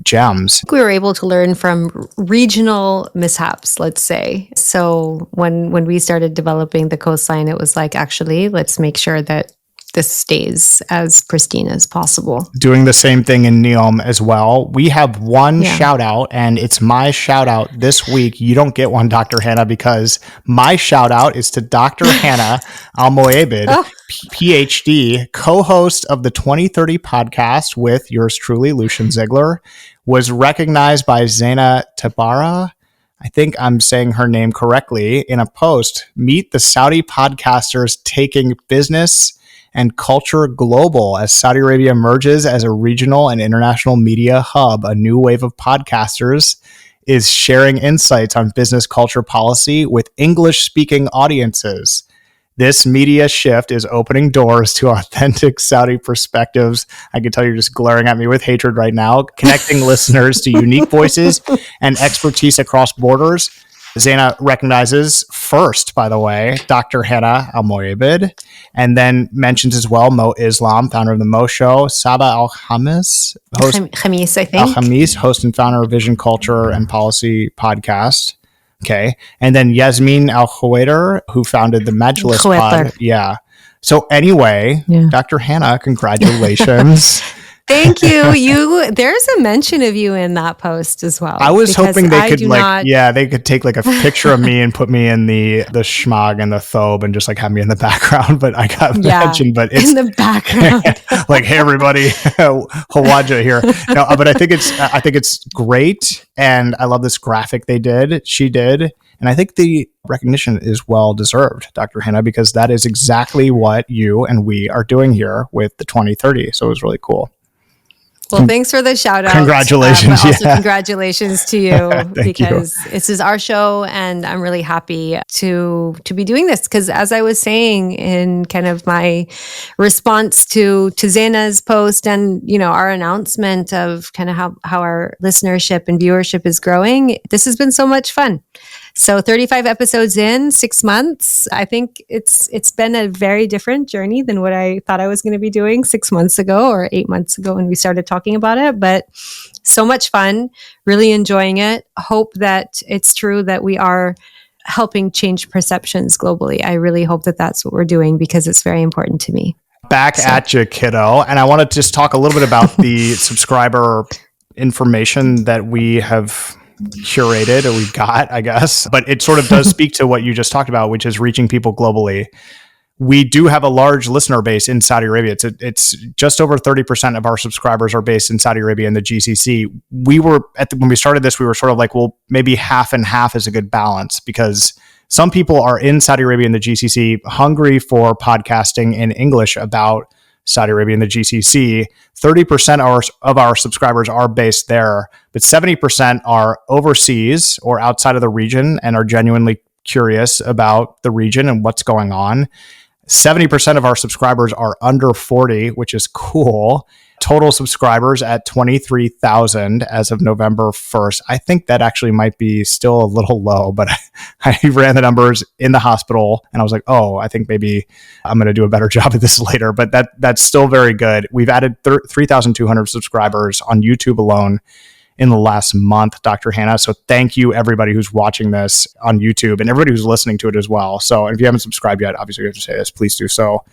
[SPEAKER 5] gems.
[SPEAKER 6] We were able to learn from regional mishaps, let's say. So when we started developing the coastline, it was like, actually, let's make sure that this stays as pristine as possible.
[SPEAKER 5] Doing the same thing in Neom as well. We have one shout out, and it's my shout out this week. You don't get one, Dr. Hanaa, because my shout out is to Dr. Hanaa Al-Moaibid, PhD, co-host of the 2030 podcast with yours truly, Lucien Ziegler, was recognized by Zaina Tabara. I think I'm saying her name correctly in a post. Meet the Saudi podcasters taking business and culture global as Saudi Arabia emerges as a regional and international media hub. A new wave of podcasters is sharing insights on business culture policy with English-speaking audiences. This media shift is opening doors to authentic Saudi perspectives. I can tell you're just glaring at me with hatred right now, connecting listeners to unique voices and expertise across borders. Zaina recognizes first, by the way, Dr. Hanaa Al-Moaibid, and then mentions as well Mo Islam, founder of the Mo Show, Saba Al-Khamis,
[SPEAKER 6] Khamis, I think.
[SPEAKER 5] Al-Khamis, host and founder of Vision Culture and Policy podcast. Okay. And then Yasmin Al-Khawader, who founded the Majlis pod. Yeah. So anyway, Dr. Hanaa, congratulations.
[SPEAKER 6] Thank you. There's a mention of you in that post as well.
[SPEAKER 5] I was hoping they could they could take like a picture of me and put me in the schmog and the thobe and just like have me in the background. But I got mentioned, but it's
[SPEAKER 6] in the background.
[SPEAKER 5] Like, hey everybody, Hawaja here. No, but I think it's great. And I love this graphic she did. And I think the recognition is well deserved, Dr. Hanaa, because that is exactly what you and we are doing here with the 2030. So it was really cool.
[SPEAKER 6] Well, thanks for the shout out.
[SPEAKER 5] Congratulations.
[SPEAKER 6] But also congratulations to you because
[SPEAKER 5] you.
[SPEAKER 6] this is our show and I'm really happy to be doing this. Because as I was saying in kind of my response to Zaina's post and, our announcement of kind of how our listenership and viewership is growing, this has been so much fun. So 35 episodes in 6 months, I think it's been a very different journey than what I thought I was going to be doing 6 months ago or 8 months ago when we started talking about it. But so much fun, really enjoying it. Hope that it's true that we are helping change perceptions globally. I really hope that that's what we're doing because it's very important to me.
[SPEAKER 5] Back at you, kiddo. And I want to just talk a little bit about the subscriber information that we have curated or we've got, I guess, but it sort of does speak to what you just talked about, which is reaching people globally. We do have a large listener base in Saudi Arabia. It's just over 30% of our subscribers are based in Saudi Arabia and the GCC. We were when we started this, we were sort of like, well, maybe half and half is a good balance because some people are in Saudi Arabia and the GCC hungry for podcasting in English about Saudi Arabia and the GCC. 30% of our subscribers are based there, but 70% are overseas or outside of the region and are genuinely curious about the region and what's going on. 70% of our subscribers are under 40, which is cool. Total subscribers at 23,000 as of November 1st. I think that actually might be still a little low, but I ran the numbers in the hospital and I was like, oh, I think maybe I'm going to do a better job of this later, but that's still very good. We've added 3,200 subscribers on YouTube alone in the last month, Dr. Hanaa. So thank you everybody who's watching this on YouTube and everybody who's listening to it as well. So if you haven't subscribed yet, obviously you have to say this, please do so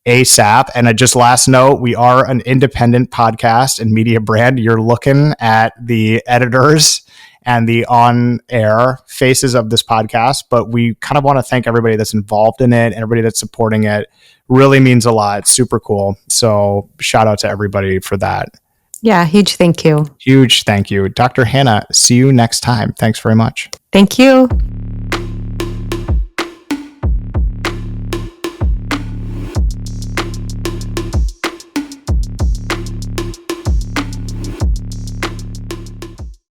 [SPEAKER 5] ASAP. And just last note, we are an independent podcast and media brand. You're looking at the editors and the on-air faces of this podcast, but we kind of want to thank everybody that's involved in it, everybody that's supporting it. Really means a lot. It's super cool. So shout out to everybody for that.
[SPEAKER 6] Yeah, huge thank you.
[SPEAKER 5] Huge thank you. Dr. Hanaa, see you next time. Thanks very much.
[SPEAKER 6] Thank you.